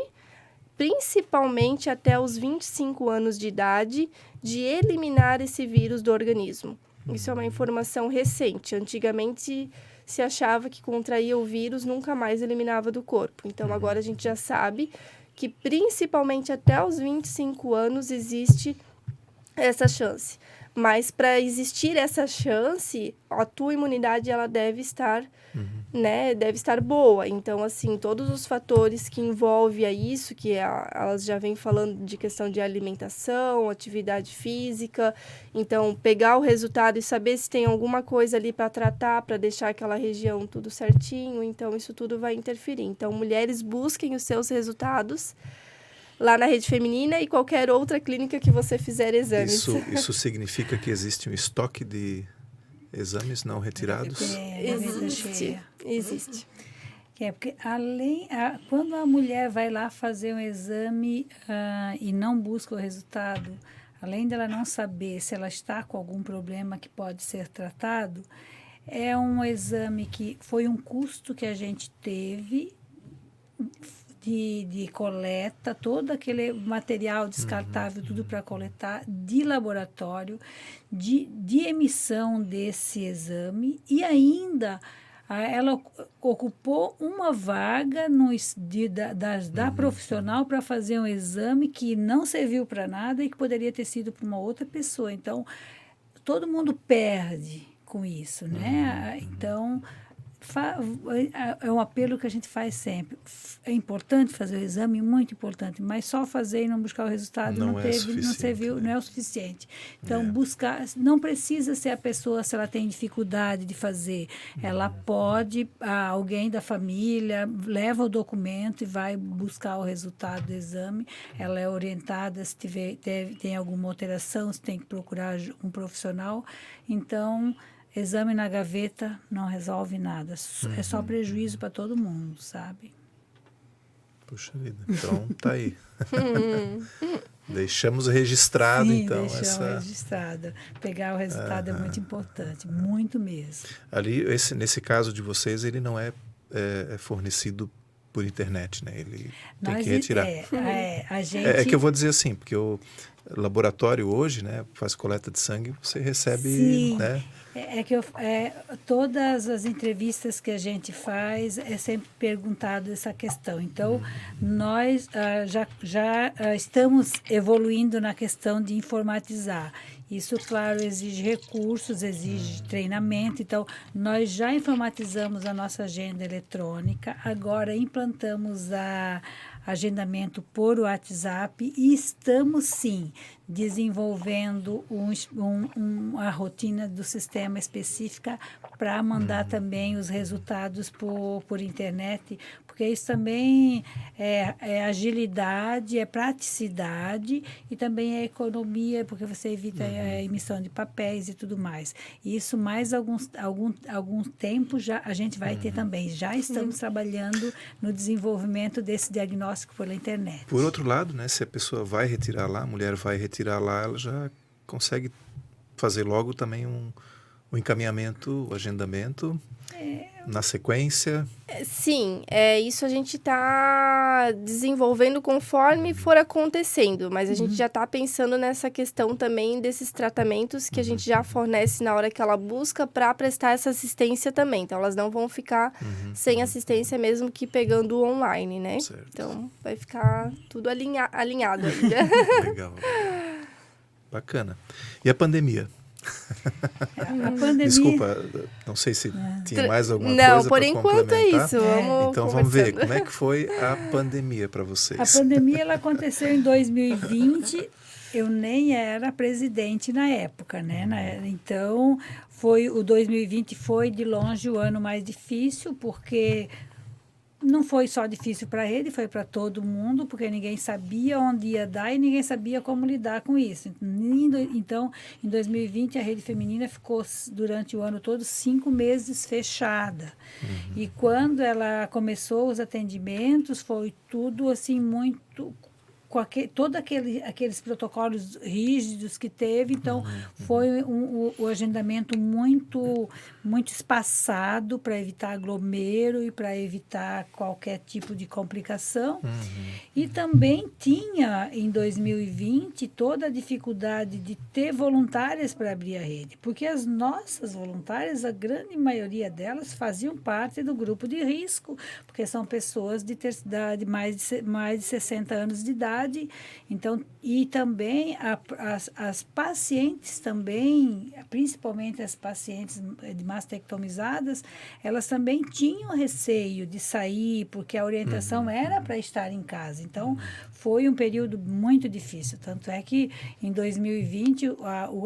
principalmente até os 25 anos de idade, de eliminar esse vírus do organismo. Isso é uma informação recente. Antigamente se achava que contraía o vírus, nunca mais eliminava do corpo. Então, agora a gente já sabe que, principalmente até os 25 anos, existe essa chance. Mas, para existir essa chance, a tua imunidade ela deve estar, né, deve estar boa. Então, assim, todos os fatores que envolvem a isso, que elas já vêm falando de questão de alimentação, atividade física. Então, pegar o resultado e saber se tem alguma coisa ali para tratar, para deixar aquela região tudo certinho. Então, isso tudo vai interferir. Então, mulheres busquem os seus resultados lá na rede feminina e qualquer outra clínica que você fizer exames. Isso significa que existe um estoque de exames não retirados? Existe. Porque quando a mulher vai lá fazer um exame e não busca o resultado, além dela não saber se ela está com algum problema que pode ser tratado, é um exame que foi um custo que a gente teve de coleta, todo aquele material descartável, tudo para coletar, de laboratório, de emissão desse exame, e ainda ela ocupou uma vaga da profissional para fazer um exame que não serviu para nada e que poderia ter sido para uma outra pessoa. Então, todo mundo perde com isso, né? Então, é um apelo que a gente faz sempre. É importante fazer o exame, muito importante, mas só fazer e não buscar o resultado Não é suficiente, né? não é o suficiente. Então, buscar, não precisa ser a pessoa, se ela tem dificuldade de fazer, ela pode, alguém da família leva o documento e vai buscar o resultado do exame, ela é orientada se tem alguma alteração, se tem que procurar um profissional. Então, exame na gaveta não resolve nada. É só prejuízo para todo mundo, sabe? Puxa vida. Então, tá aí. Deixamos registrado, Sim, então. deixamos registrado. Pegar o resultado é muito importante, muito mesmo. Ali, nesse caso de vocês, ele não é fornecido por internet, né? Ele tem que retirar. A gente... É que eu vou dizer assim, porque o laboratório hoje, né, faz coleta de sangue, você recebe, Sim. né? Todas as entrevistas que a gente faz é sempre perguntado essa questão. Então, nós já estamos evoluindo na questão de informatizar. Isso, claro, exige recursos, exige treinamento. Então, nós já informatizamos a nossa agenda eletrônica, agora implantamos agendamento por WhatsApp e estamos, sim, desenvolvendo uma rotina do sistema específica para mandar também os resultados por internet, porque isso também é agilidade, é praticidade e também é economia, porque você evita a emissão de papéis e tudo mais. Isso mais algum tempo já a gente vai ter também. Já estamos trabalhando no desenvolvimento desse diagnóstico pela internet. Por outro lado, né, se a pessoa vai retirar lá, a mulher vai retirar lá, ela já consegue fazer logo também um encaminhamento, o agendamento na sequência. Sim, isso a gente está desenvolvendo conforme for acontecendo, mas a gente já está pensando nessa questão também desses tratamentos que a gente já fornece na hora que ela busca para prestar essa assistência também. Então, elas não vão ficar sem assistência mesmo que pegando online, né? Certo. Então, vai ficar tudo alinhado ainda. Legal. Bacana. E a pandemia? A pandemia... Desculpa, não sei se tinha mais alguma coisa Não, para por enquanto é complementar. isso. Vamos Então vamos ver conversando. como é que foi a pandemia para vocês. A pandemia ela aconteceu em 2020. Eu nem era presidente na época, né? Então, o 2020 foi de longe o ano mais difícil, porque não foi só difícil para ele, foi para todo mundo, porque ninguém sabia onde ia dar e ninguém sabia como lidar com isso. Então, em 2020, a Rede Feminina ficou, durante o ano todo, 5 meses fechada. E quando ela começou os atendimentos, foi tudo assim muito... com todos aqueles protocolos rígidos que teve, então foi o agendamento muito espaçado para evitar aglomero e para evitar qualquer tipo de complicação. E também tinha, em 2020, toda a dificuldade de ter voluntárias para abrir a rede, porque as nossas voluntárias, a grande maioria delas, faziam parte do grupo de risco, porque são pessoas de mais de 60 anos de idade. Então, e também as pacientes também, principalmente as pacientes de mastectomizadas, elas também tinham receio de sair, porque a orientação era para estar em casa. Então, foi um período muito difícil. Tanto é que, em 2020,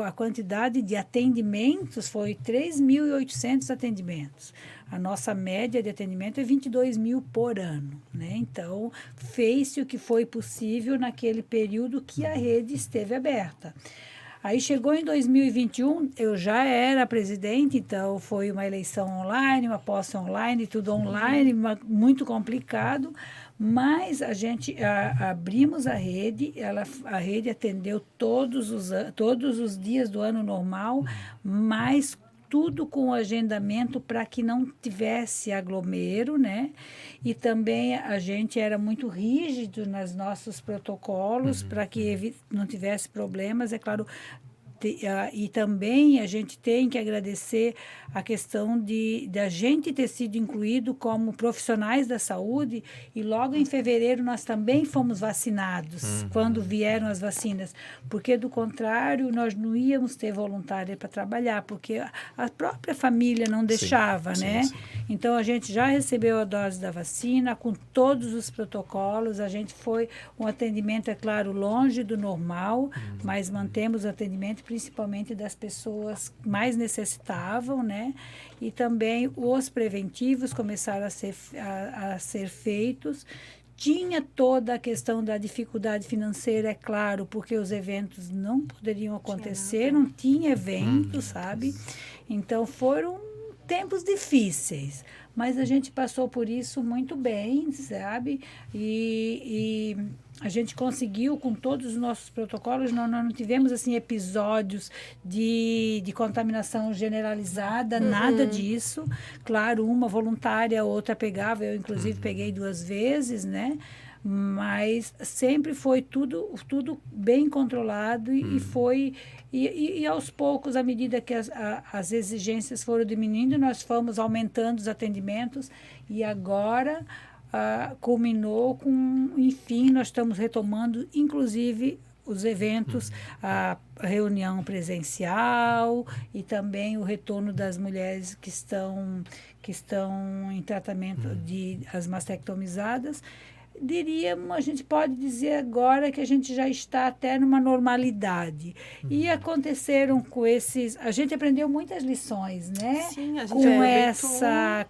a quantidade de atendimentos foi 3.800 atendimentos. A nossa média de atendimento é 22 mil por ano, né? Então, fez-se o que foi possível naquele período que a rede esteve aberta. Aí chegou em 2021, eu já era presidente, então foi uma eleição online, uma posse online, tudo online, muito complicado, mas a gente abrimos a rede, a rede atendeu todos os dias do ano normal, mas tudo com agendamento para que não tivesse aglomero, né? E também a gente era muito rígido nos nossos protocolos para que não tivesse problemas. É claro, E também a gente tem que agradecer a questão de a gente ter sido incluído como profissionais da saúde, e logo em fevereiro nós também fomos vacinados, quando vieram as vacinas, porque do contrário nós não íamos ter voluntária para trabalhar, porque a própria família não deixava, né? Sim. Então a gente já recebeu a dose da vacina com todos os protocolos, a gente foi um atendimento, é claro, longe do normal, mas mantemos o atendimento principalmente das pessoas que mais necessitavam, né? E também os preventivos começaram a ser feitos. Tinha toda a questão da dificuldade financeira, é claro, porque os eventos não poderiam acontecer, não tinha evento, sabe? Então foram tempos difíceis, mas a gente passou por isso muito bem, sabe? E a gente conseguiu, com todos os nossos protocolos, nós não tivemos assim episódios de contaminação generalizada, nada disso. Claro, uma voluntária, outra pegava, eu inclusive peguei 2 vezes, né? Mas sempre foi tudo bem controlado e aos poucos, à medida que as exigências foram diminuindo, nós fomos aumentando os atendimentos e agora culminou com, enfim, nós estamos retomando, inclusive, os eventos, a reunião presencial e também o retorno das mulheres que estão em tratamento de as mastectomizadas. Diríamos, a gente pode dizer agora que a gente já está até numa normalidade. E aconteceram com esses... A gente aprendeu muitas lições, né? Sim, a gente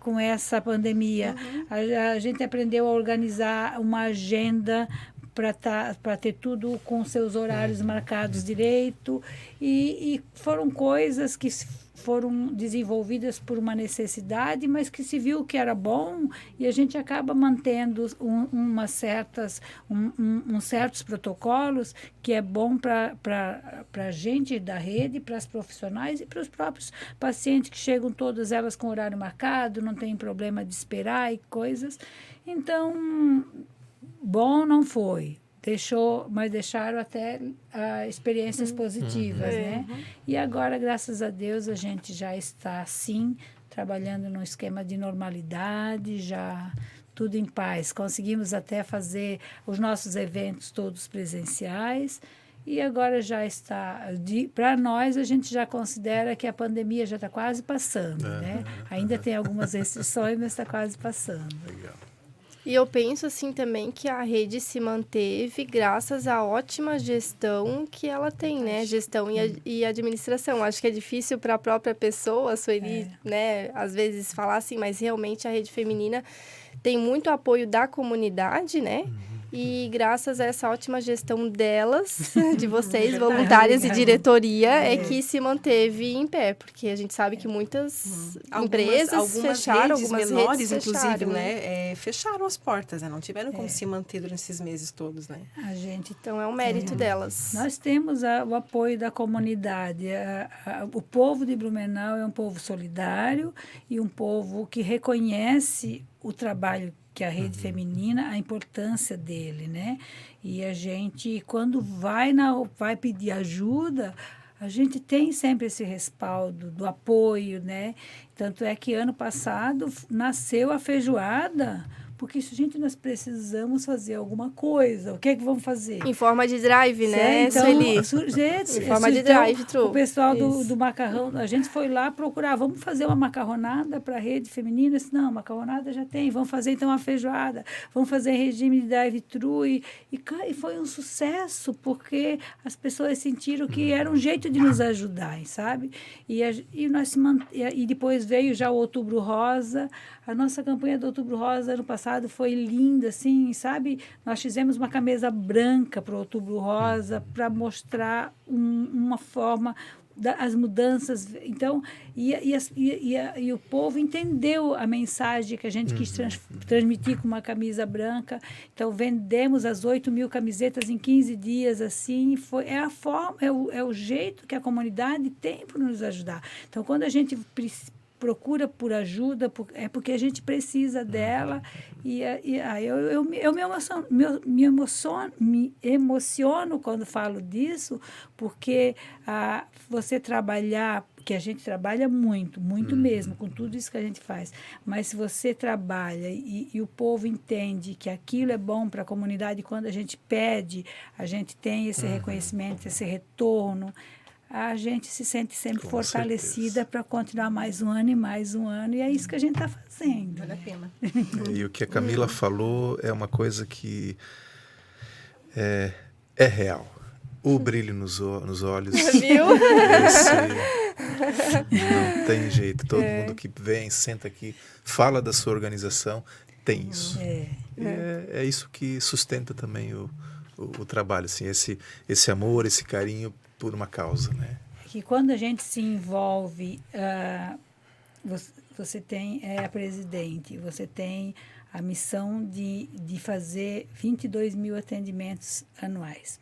com essa pandemia. A gente aprendeu a organizar uma agenda para ter tudo com seus horários marcados direito. E foram coisas que foram desenvolvidas por uma necessidade, mas que se viu que era bom e a gente acaba mantendo uns certos protocolos que é bom para a gente da rede, para as profissionais e para os próprios pacientes, que chegam todas elas com horário marcado, não tem problema de esperar e coisas. Então, bom não foi. Mas deixaram até experiências positivas, né? E agora, graças a Deus, a gente já está, sim, trabalhando num esquema de normalidade, já tudo em paz. Conseguimos até fazer os nossos eventos todos presenciais e agora já está... Para nós, a gente já considera que a pandemia já está quase passando, né? Ainda tem algumas restrições, mas está quase passando. Legal. E eu penso assim também que a rede se manteve graças à ótima gestão que ela tem, né? Gestão e administração. Acho que é difícil para a própria pessoa, a Sueli, né? Às vezes falar assim, mas realmente a rede feminina tem muito apoio da comunidade, né? E graças a essa ótima gestão delas, de vocês, voluntárias e diretoria, é que se manteve em pé. Porque a gente sabe que muitas empresas algumas fecharam, redes algumas menores, redes inclusive, fecharam, né? Fecharam as portas, né? Não tiveram como se manter durante esses meses todos, né? A gente... Então, é um mérito delas. Nós temos o apoio da comunidade. O povo de Blumenau é um povo solidário e um povo que reconhece o trabalho que a rede feminina, a importância dele, né? E a gente, quando vai pedir ajuda, a gente tem sempre esse respaldo do apoio, né? Tanto é que ano passado nasceu a feijoada, porque, gente, nós precisamos fazer alguma coisa. O que é que vamos fazer? Em forma de drive, né, então, Sueli? Em forma de drive-thru. O pessoal do macarrão, a gente foi lá procurar, vamos fazer uma macarronada para a rede feminina? Disse, não, macarronada já tem, vamos fazer então uma feijoada, vamos fazer regime de drive-thru. E foi um sucesso, porque as pessoas sentiram que era um jeito de nos ajudar, sabe? E depois veio já o Outubro Rosa. A nossa campanha do Outubro Rosa, ano passado, foi linda, assim, sabe? Nós fizemos uma camisa branca para o Outubro Rosa, para mostrar uma forma, as mudanças. Então, e o povo entendeu a mensagem que a gente quis transmitir com uma camisa branca. Então, vendemos as 8.000 camisetas em 15 dias, assim. É a forma, é o jeito que a comunidade tem para nos ajudar. Então, quando a gente procura por ajuda, é porque a gente precisa dela. Me emociono quando falo disso, porque você trabalhar, que a gente trabalha muito, muito mesmo, com tudo isso que a gente faz, mas se você trabalha e o povo entende que aquilo é bom para a comunidade, quando a gente pede, a gente tem esse reconhecimento, esse retorno, a gente se sente sempre Com fortalecida para continuar mais um ano, e é isso que a gente está fazendo. Vale a pena. E o que a Camila falou é uma coisa que é real. O brilho nos olhos. Viu? Não tem jeito. Todo mundo que vem, senta aqui, fala da sua organização, tem isso. É isso que sustenta também o trabalho, assim, esse amor, esse carinho por uma causa, né? Que quando a gente se envolve, você tem a presidente, você tem a missão de fazer 22 mil atendimentos anuais.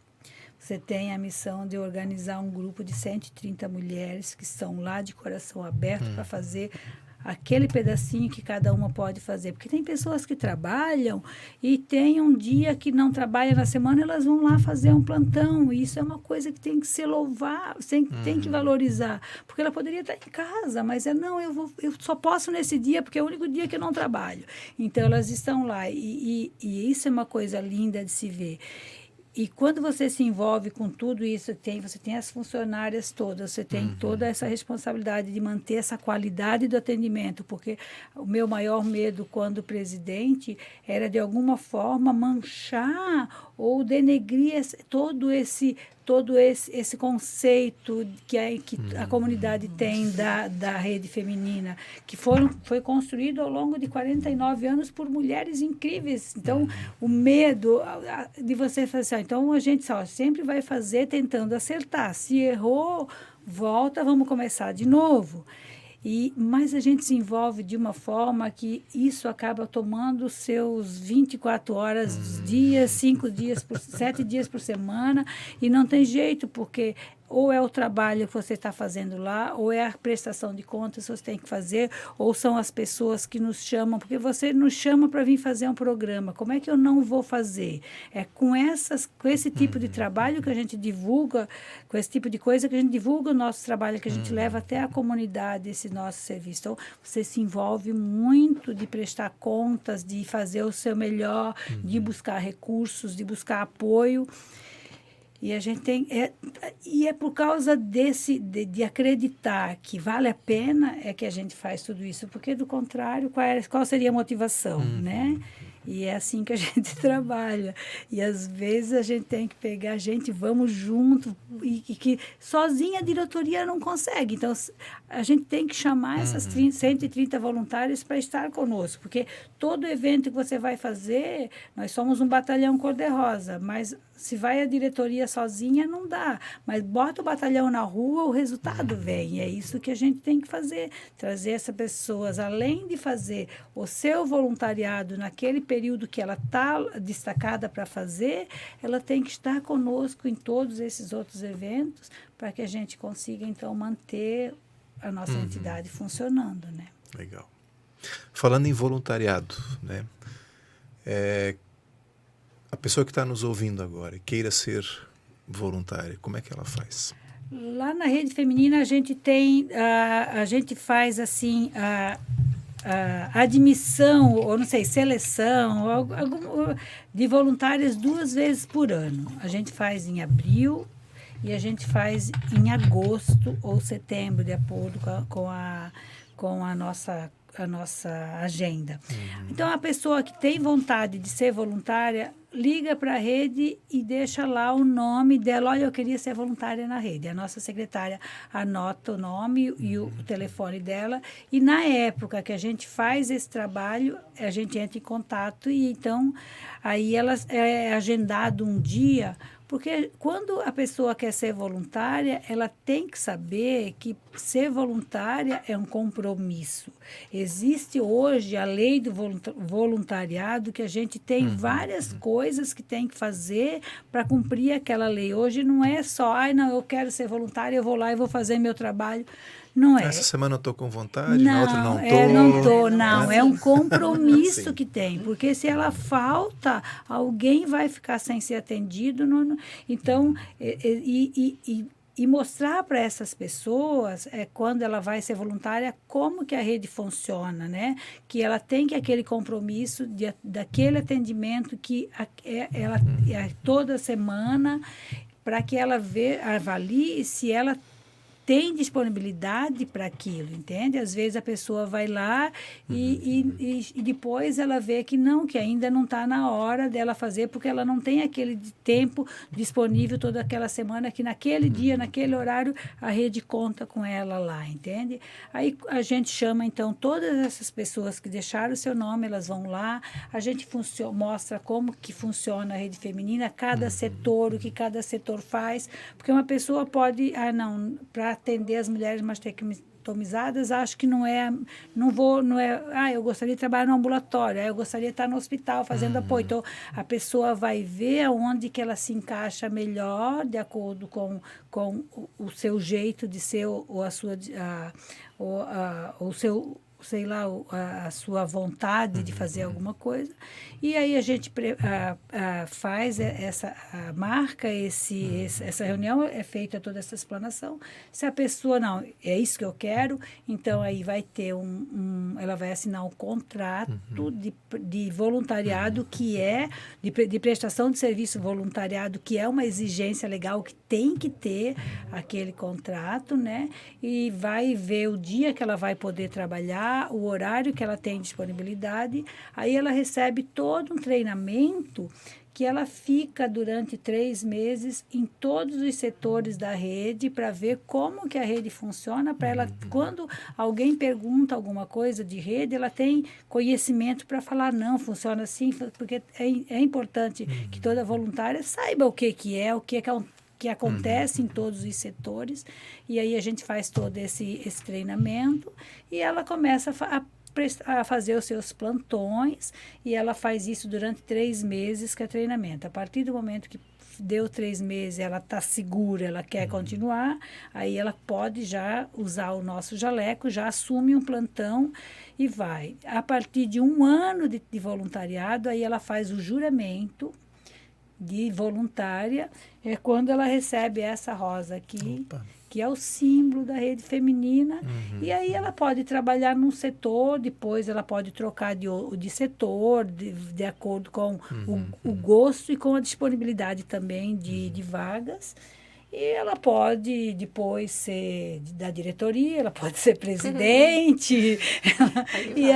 Você tem a missão de organizar um grupo de 130 mulheres que estão lá de coração aberto para fazer aquele pedacinho que cada uma pode fazer. Porque tem pessoas que trabalham e tem um dia que não trabalha na semana, elas vão lá fazer um plantão. E isso é uma coisa que tem que ser louvado, tem que valorizar. Porque ela poderia estar em casa, mas eu só posso nesse dia, porque é o único dia que eu não trabalho. Então, elas estão lá. E isso é uma coisa linda de se ver. E quando você se envolve com tudo isso, você tem as funcionárias todas, você tem toda essa responsabilidade de manter essa qualidade do atendimento, porque o meu maior medo quando presidente era, de alguma forma, manchar ou denegrir todo esse conceito que a comunidade tem da rede feminina, que foi construído ao longo de 49 anos por mulheres incríveis. Então, o medo de você fazer assim, então a gente sempre vai fazer tentando acertar. Se errou, volta, vamos começar de novo. Mas a gente se envolve de uma forma que isso acaba tomando seus 24 horas, dias, 5 dias, 7 dias por semana, e não tem jeito, porque ou é o trabalho que você está fazendo lá, ou é a prestação de contas que você tem que fazer, ou são as pessoas que nos chamam, porque você nos chama para vir fazer um programa. Como é que eu não vou fazer? É com esse tipo de trabalho que a gente divulga, com esse tipo de coisa que a gente divulga o nosso trabalho, que a gente leva até a comunidade esse nosso serviço. Então, você se envolve muito de prestar contas, de fazer o seu melhor, de buscar recursos, de buscar apoio. E a gente é por causa de acreditar que vale a pena é que a gente faz tudo isso, porque do contrário, qual seria a motivação, né? E é assim que a gente trabalha. E às vezes a gente tem que pegar vamos junto, e que sozinha a diretoria não consegue. Então, a gente tem que chamar essas 130 voluntários para estar conosco, porque todo evento que você vai fazer, nós somos um batalhão cor-de-rosa, mas se vai a diretoria sozinha, não dá. Mas bota o batalhão na rua, o resultado vem. E é isso que a gente tem que fazer. Trazer essas pessoas, além de fazer o seu voluntariado naquele período que ela está destacada para fazer, ela tem que estar conosco em todos esses outros eventos para que a gente consiga, então, manter a nossa entidade funcionando, né? Legal. Falando em voluntariado, né? A pessoa que está nos ouvindo agora e queira ser voluntária, como é que ela faz? Lá na Rede Feminina a gente faz assim a admissão, ou não sei, seleção de voluntárias 2 vezes por ano. A gente faz em abril e a gente faz em agosto ou setembro, de acordo com a nossa agenda. Então, a pessoa que tem vontade de ser voluntária, liga para a rede e deixa lá o nome dela. Olha, eu queria ser voluntária na rede. A nossa secretária anota o nome e o telefone dela. E na época que a gente faz esse trabalho, a gente entra em contato e então aí é agendado um dia. Porque quando a pessoa quer ser voluntária, ela tem que saber que ser voluntária é um compromisso. Existe hoje a lei do voluntariado, que a gente tem várias coisas que tem que fazer para cumprir aquela lei. Hoje não é só, não, eu quero ser voluntária, eu vou lá e vou fazer meu trabalho. Não é. Essa semana eu estou com vontade, na outra não não estou. tô, não. É um compromisso Sim. que tem, porque se ela falta, alguém vai ficar sem ser atendido. Então, e mostrar para essas pessoas, quando ela vai ser voluntária, como que a rede funciona, né? Que ela tem que aquele compromisso daquele atendimento que ela toda semana, para que ela avalie se ela tem disponibilidade para aquilo, entende? Às vezes a pessoa vai lá e depois ela vê que não, que ainda não está na hora dela fazer, porque ela não tem aquele tempo disponível toda aquela semana, que naquele dia, naquele horário, a rede conta com ela lá, entende? Aí a gente chama, então, todas essas pessoas que deixaram o seu nome, elas vão lá, a gente mostra como que funciona a rede feminina, cada setor, o que cada setor faz, porque uma pessoa pode, para atender as mulheres mastectomizadas, acho que não é, eu gostaria de trabalhar no ambulatório, eu gostaria de estar no hospital fazendo apoio. Então, a pessoa vai ver aonde que ela se encaixa melhor, de acordo com o seu jeito de ser, ou a sua, o seu, sei lá, a sua vontade de fazer alguma coisa. E aí a gente faz marca essa reunião, é feita toda essa explanação. Se a pessoa, não, é isso que eu quero, então aí vai ter ela vai assinar um contrato de voluntariado, que é, de prestação de serviço voluntariado, que é uma exigência legal, que tem que ter aquele contrato, né? E vai ver o dia que ela vai poder trabalhar, o horário que ela tem disponibilidade. Aí ela recebe todo um treinamento que ela fica durante 3 meses em todos os setores da rede, para ver como que a rede funciona, para ela, quando alguém pergunta alguma coisa de rede, ela tem conhecimento para falar, não, funciona assim, porque é importante que toda voluntária saiba o que é, o que acontece em todos os setores. E aí a gente faz todo esse treinamento, e ela começa a fazer os seus plantões, e ela faz isso durante 3 meses, que é treinamento. A partir do momento que deu 3 meses, ela está segura, ela quer continuar, aí ela pode já usar o nosso jaleco, já assume um plantão e vai. A partir de 1 ano de voluntariado, aí ela faz o juramento de voluntária, é quando ela recebe essa rosa aqui, que é o símbolo da rede feminina. E aí ela pode trabalhar num setor, depois ela pode trocar de setor, de acordo com o gosto e com a disponibilidade também de vagas. E ela pode depois ser da diretoria, ela pode ser presidente. E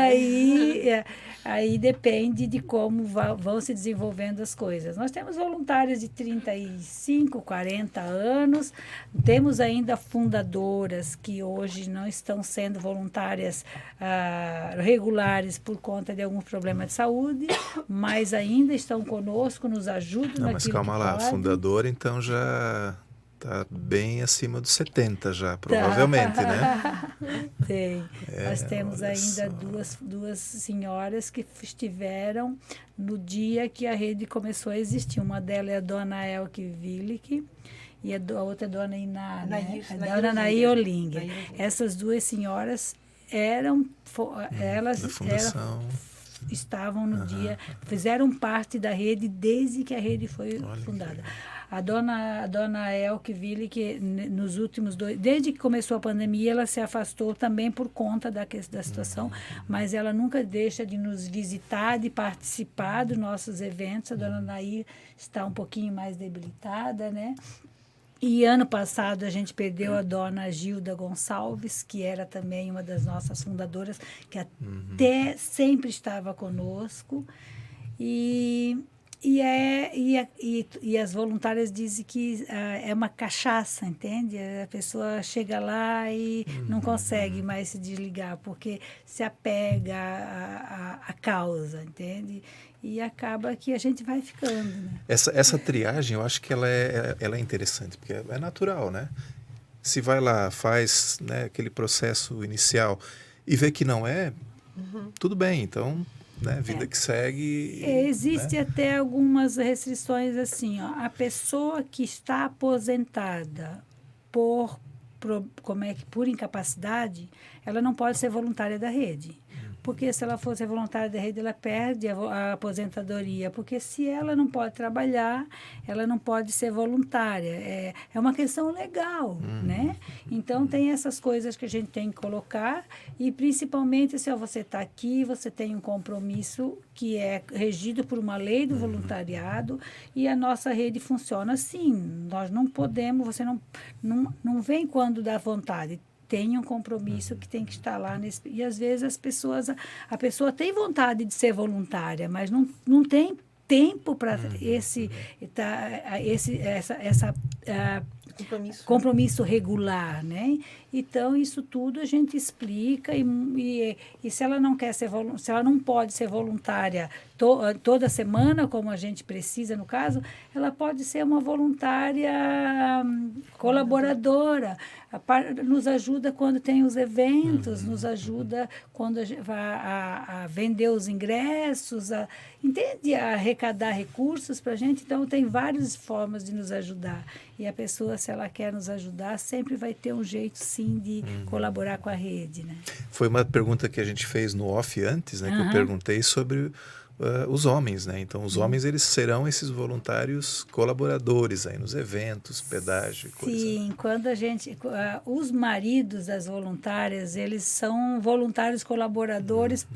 aí depende de como vão se desenvolvendo as coisas. Nós temos voluntárias de 35, 40 anos, temos ainda fundadoras que hoje não estão sendo voluntárias regulares por conta de algum problema de saúde, mas ainda estão conosco, nos ajudam naquilo Mas calma lá, pode. fundador então já está bem acima dos 70 já, provavelmente, né? Tem. Nós temos ainda só. duas senhoras que estiveram no dia que a rede começou a existir. Uma delas é a dona Elke Willig e a outra é a dona Iná, né? A dona Nair Olinger. Essas 2 senhoras Da fundação. estavam no dia, fizeram parte da rede desde que a rede foi fundada. A dona Elke Willig, nos últimos 2, desde que começou a pandemia, ela se afastou também por conta da situação, mas ela nunca deixa de nos visitar, de participar dos nossos eventos. A dona Nair está um pouquinho mais debilitada, né? E ano passado a gente perdeu a dona Gilda Gonçalves, que era também uma das nossas fundadoras, que até sempre estava conosco. E as voluntárias dizem que é uma cachaça, entende? A pessoa chega lá e não consegue mais se desligar, porque se apega à causa, entende? E acaba que a gente vai ficando, né? Essa triagem, eu acho que ela é interessante, porque é natural, né? Se vai lá, faz, né, aquele processo inicial e vê que não é, tudo bem, então, né, vida que segue. Existe, né? até algumas restrições assim, ó. A pessoa que está aposentada por como é que por incapacidade, ela não pode ser voluntária da rede. Porque se ela for ser voluntária da rede, ela perde a aposentadoria. Porque se ela não pode trabalhar, ela não pode ser voluntária. É uma questão legal, né? Então, tem essas coisas que a gente tem que colocar. E, principalmente, se você está aqui, você tem um compromisso que é regido por uma lei do voluntariado. E a nossa rede funciona assim. Nós não podemos, você não vem quando dá vontade. Tem um compromisso que tem que estar lá. E, às vezes, a pessoa tem vontade de ser voluntária, mas não tem tempo para compromisso regular, né? Então, isso tudo a gente explica e se ela não quer se ela não pode ser voluntária toda semana, como a gente precisa no caso, ela pode ser uma voluntária colaboradora, nos ajuda quando tem os eventos, nos ajuda quando vai a vender os ingressos, entende? A arrecadar recursos para a gente. Então, tem várias formas de nos ajudar. E a pessoa, se ela quer nos ajudar, sempre vai ter um jeito, sim, de colaborar com a rede, né? Foi uma pergunta que a gente fez no off antes, né? Que eu perguntei sobre os homens, né? Então, os homens, eles serão esses voluntários colaboradores aí nos eventos, pedágio e coisa. Sim, quando a gente... os maridos das voluntárias, eles são voluntários colaboradores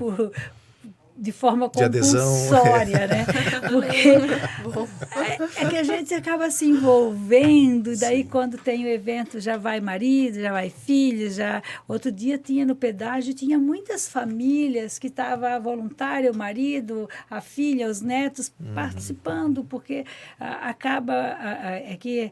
de forma compulsória, né? Porque é que a gente acaba se envolvendo, e daí quando tem o evento já vai marido, já vai filho, já... Outro dia tinha no pedágio, tinha muitas famílias que estavam voluntária, o marido, a filha, os netos participando, porque é que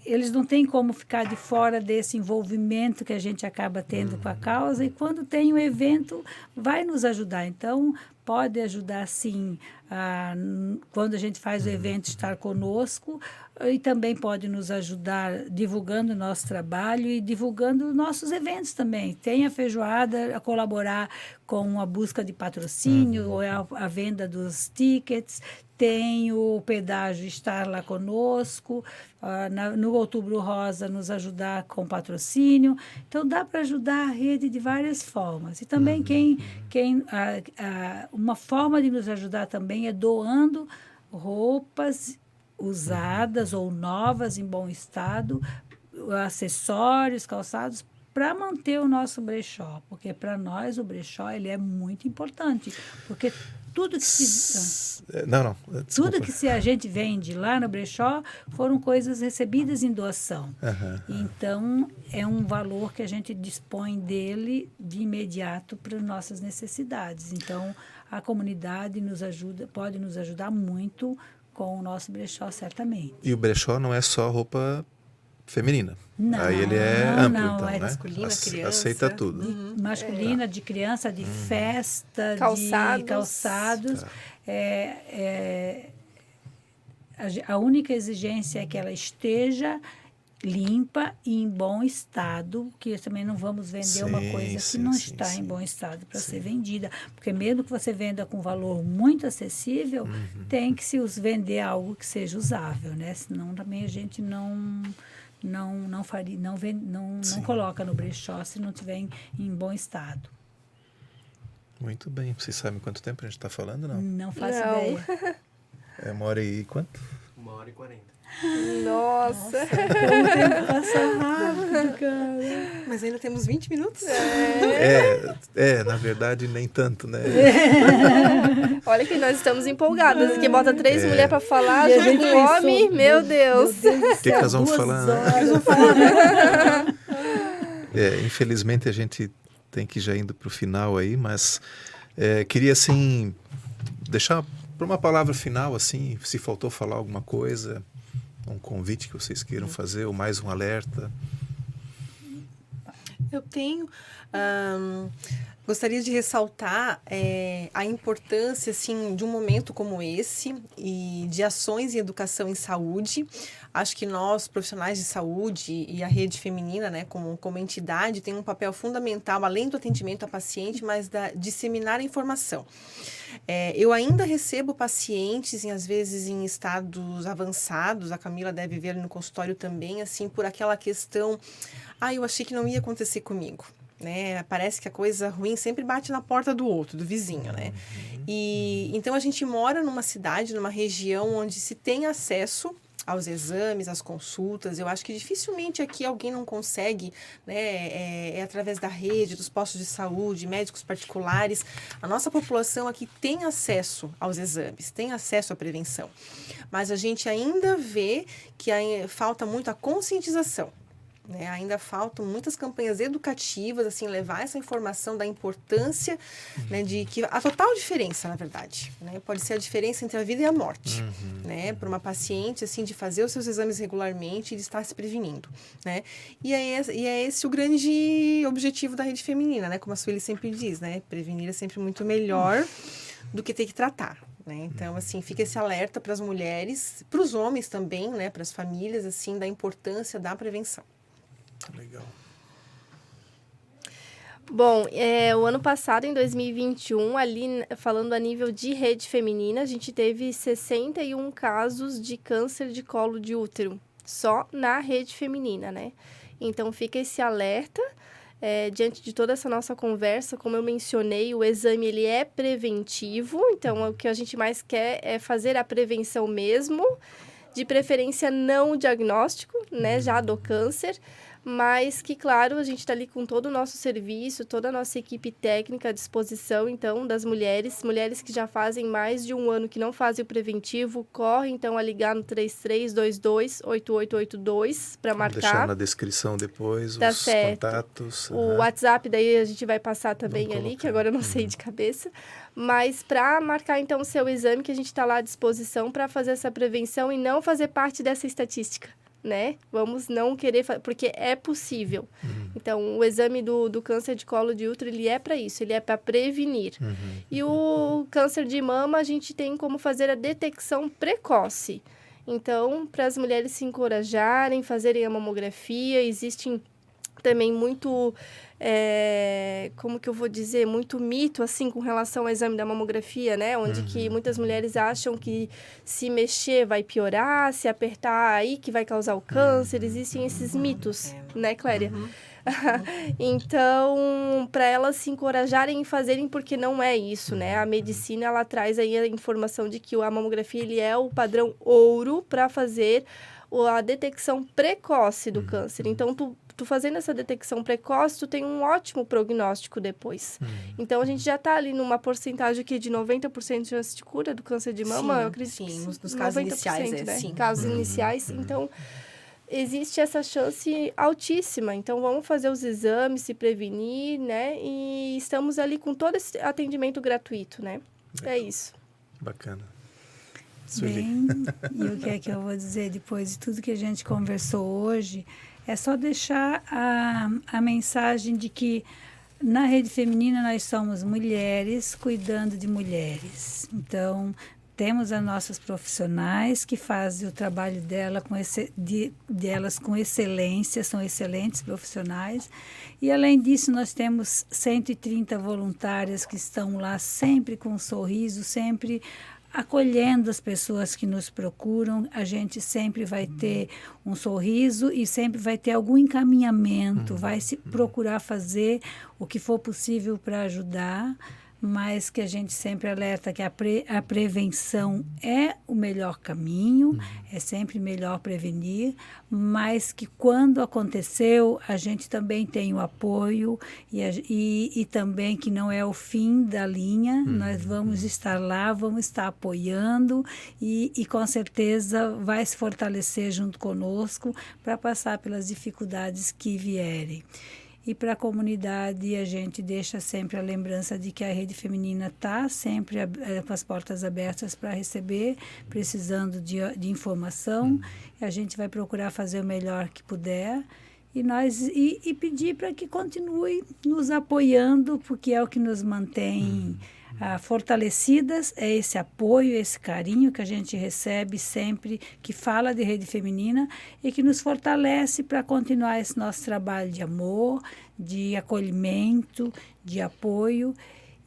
eles não têm como ficar de fora desse envolvimento que a gente acaba tendo com a causa, e quando tem um evento, vai nos ajudar. Então, pode ajudar, sim, quando a gente faz o evento, estar conosco, e também pode nos ajudar divulgando o nosso trabalho e divulgando nossos eventos também. Tem a feijoada a colaborar com a busca de patrocínio, ou a venda dos tickets, tem o pedágio estar lá conosco, no Outubro Rosa nos ajudar com patrocínio. Então, dá para ajudar a rede de várias formas. E também uma forma de nos ajudar também é doando roupas usadas ou novas em bom estado, acessórios, calçados, para manter o nosso brechó, porque para nós o brechó ele é muito importante, porque tudo que se a gente vende lá no brechó foram coisas recebidas em doação. Então, é um valor que a gente dispõe dele de imediato para nossas necessidades. Então, a comunidade pode nos ajudar muito com o nosso brechó, certamente. E o brechó não é só roupa feminina. Não, aí ele é amplo, então, é né? Masculina, criança. Aceita tudo. Masculina, de criança, de festa, Calçados. de calçados. A única exigência é que ela esteja limpa e em bom estado, que também não vamos vender uma coisa que não está em bom estado para ser vendida, porque mesmo que você venda com valor muito acessível, tem que se vender algo que seja usável, né? Senão também a gente não coloca no brechó se não tiver em bom estado. Muito bem. Vocês sabem quanto tempo a gente está falando, não? Não faço ideia. É 1h40? 1h40. Nossa. O tempo passa rápido, cara. Mas ainda temos 20 minutos? Na verdade, nem tanto, né? Olha que nós estamos empolgadas. Aqui bota 3 mulheres para falar, E a junto gente com o homem. Meu Deus. O que nós vamos falar? Infelizmente, a gente tem que ir já indo para o final aí, mas queria, assim, deixar para uma palavra final, assim, se faltou falar alguma coisa, um convite que vocês queiram fazer, ou mais um alerta. Eu tenho... Gostaria de ressaltar a importância assim, de um momento como esse e de ações em educação em saúde. Acho que nós, profissionais de saúde e a rede feminina, né, como entidade, tem um papel fundamental, além do atendimento a paciente, mas disseminar a informação. Eu ainda recebo pacientes, às vezes em estados avançados, a Camila deve ver no consultório também, assim, por aquela questão, eu achei que não ia acontecer comigo. Né? Parece que a coisa ruim sempre bate na porta do outro, do vizinho, né? E então a gente mora numa cidade, numa região onde se tem acesso aos exames, às consultas. Eu acho que dificilmente aqui alguém não consegue, né? Através da rede, dos postos de saúde, médicos particulares. A nossa população aqui tem acesso aos exames, tem acesso à prevenção. Mas a gente ainda vê que falta muito a conscientização. Né? Ainda faltam muitas campanhas educativas, assim, levar essa informação da importância, né, de que a total diferença, na verdade, né, pode ser a diferença entre a vida e a morte, né, para uma paciente, assim, de fazer os seus exames regularmente e de estar se prevenindo, né, e é esse o grande objetivo da rede feminina, né, como a Sueli sempre diz, né, prevenir é sempre muito melhor do que ter que tratar. Né? Então, assim, fica esse alerta para as mulheres, para os homens também, né, para as famílias, assim, da importância da prevenção. Legal. Bom, o ano passado, em 2021, ali falando a nível de rede feminina, a gente teve 61 casos de câncer de colo de útero, só na rede feminina, né? Então, fica esse alerta. Diante de toda essa nossa conversa, como eu mencionei, o exame ele é preventivo, então o que a gente mais quer é fazer a prevenção mesmo, de preferência não o diagnóstico, né, já do câncer, mas que, claro, a gente está ali com todo o nosso serviço, toda a nossa equipe técnica à disposição, então, das mulheres que já fazem mais de um ano que não fazem o preventivo, corre, então, a ligar no 3322-8882 para marcar. Vou deixar na descrição depois tá os certo. contatos. O WhatsApp, daí a gente vai passar também ali, que agora eu não sei de cabeça. Mas para marcar, então, o seu exame, que a gente está lá à disposição para fazer essa prevenção e não fazer parte dessa estatística. Né? Vamos não querer, porque é possível. Então, o exame do câncer de colo de útero, ele é para isso, ele é para prevenir. E o câncer de mama, a gente tem como fazer a detecção precoce. Então, para as mulheres se encorajarem, fazerem a mamografia, existem também muito, como que eu vou dizer, muito mito, assim, com relação ao exame da mamografia, né? Onde que muitas mulheres acham que se mexer vai piorar, se apertar aí que vai causar o câncer. Existem esses mitos, né, Cléria? Então, para elas se encorajarem e fazerem, porque não é isso, né? A medicina, ela traz aí a informação de que a mamografia, ele é o padrão ouro para fazer a detecção precoce do câncer. Então, tu fazendo essa detecção precoce, tu tem um ótimo prognóstico depois. Então, a gente já está ali numa porcentagem aqui de 90% de chance de cura do câncer de mama. Sim, eu acredito sim, que nos casos iniciais, né? sim. Casos iniciais, então, existe essa chance altíssima. Então, vamos fazer os exames, se prevenir, né? E estamos ali com todo esse atendimento gratuito, né? É isso. Bacana. Bem, e o que é que eu vou dizer depois de tudo que a gente conversou hoje? É só deixar a mensagem de que na rede feminina nós somos mulheres cuidando de mulheres. Então, temos as nossas profissionais que fazem o trabalho delas com excelência, são excelentes profissionais. E, além disso, nós temos 130 voluntárias que estão lá sempre com um sorriso, sempre acolhendo as pessoas que nos procuram. A gente sempre vai ter um sorriso e sempre vai ter algum encaminhamento, vai se procurar fazer o que for possível para ajudar, mas que a gente sempre alerta que a prevenção é o melhor caminho, é sempre melhor prevenir, mas que quando aconteceu, a gente também tem o apoio e também que não é o fim da linha, nós vamos estar lá, vamos estar apoiando e com certeza vai se fortalecer junto conosco para passar pelas dificuldades que vierem. E para a comunidade, a gente deixa sempre a lembrança de que a rede feminina está sempre com as portas abertas para receber, precisando de informação. A gente vai procurar fazer o melhor que puder e pedir para que continue nos apoiando, porque é o que nos mantém fortalecidas, é esse apoio, esse carinho que a gente recebe sempre que fala de Rede Feminina e que nos fortalece para continuar esse nosso trabalho de amor, de acolhimento, de apoio.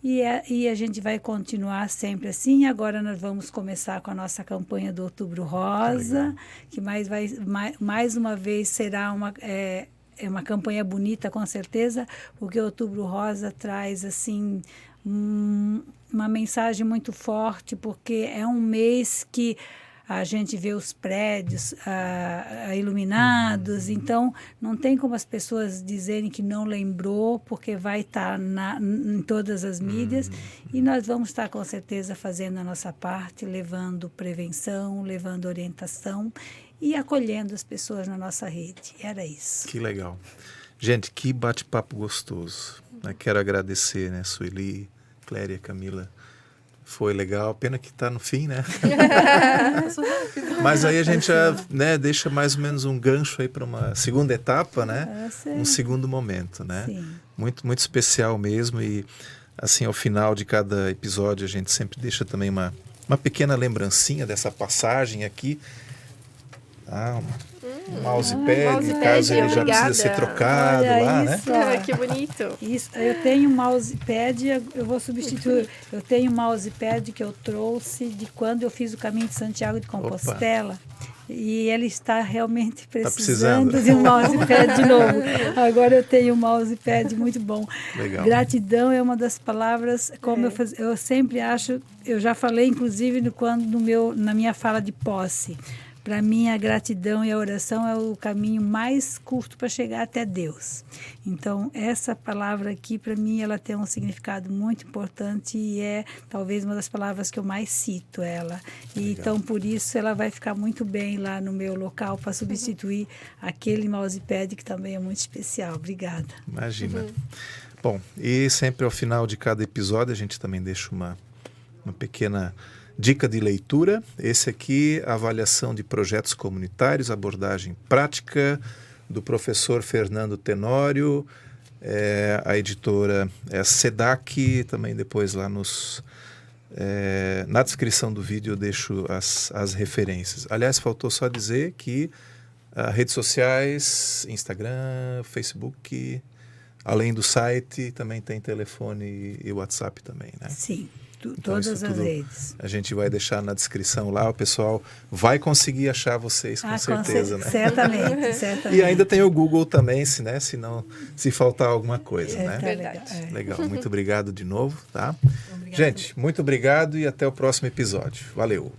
E a gente vai continuar sempre assim. Agora nós vamos começar com a nossa campanha do Outubro Rosa, que mais uma vez será uma campanha bonita, com certeza, porque o Outubro Rosa traz assim uma mensagem muito forte, porque é um mês que a gente vê os prédios iluminados, então não tem como as pessoas dizerem que não lembrou, porque vai estar em todas as mídias, e nós vamos estar com certeza fazendo a nossa parte, levando prevenção, levando orientação e acolhendo as pessoas na nossa rede. Era isso. Que legal. Gente, que bate-papo gostoso. Quero agradecer, né, Sueli, Cléria, Camila. Foi legal, pena que está no fim, né? Mas aí a gente já, né, deixa mais ou menos um gancho aí para uma segunda etapa, né? Um segundo momento, né? Sim. Muito, muito especial mesmo. E assim, ao final de cada episódio a gente sempre deixa também uma pequena lembrancinha dessa passagem aqui. Um mousepad, caso ele já precisa ser trocado. Olha lá, isso, né? Que bonito. Isso, eu tenho um mousepad, eu vou substituir. Eu tenho um mousepad que eu trouxe de quando eu fiz o caminho de Santiago de Compostela. E ele está realmente precisando de um mousepad de novo. Agora eu tenho um mousepad muito bom. Legal. Gratidão é uma das palavras, como eu sempre acho, eu já falei inclusive na minha fala de posse. Para mim, a gratidão e a oração é o caminho mais curto para chegar até Deus. Então, essa palavra aqui, para mim, ela tem um significado muito importante e é talvez uma das palavras que eu mais cito ela. E, então, por isso, ela vai ficar muito bem lá no meu local para substituir aquele mousepad que também é muito especial. Obrigada. Imagina. Bom, e sempre ao final de cada episódio a gente também deixa uma pequena dica de leitura. Esse aqui, avaliação de projetos comunitários, abordagem prática, do professor Fernando Tenório, a editora é a SEDAC, também depois lá na descrição do vídeo eu deixo as referências. Aliás, faltou só dizer que redes sociais, Instagram, Facebook, além do site, também tem telefone e WhatsApp também, né? Sim. Então, todas as redes. A gente vai deixar na descrição lá, o pessoal vai conseguir achar vocês com certeza, né? Certamente, certamente. E ainda tem o Google também, se faltar alguma coisa, né? Verdade. Legal, muito obrigado de novo, tá? Obrigada. Gente, muito obrigado e até o próximo episódio. Valeu!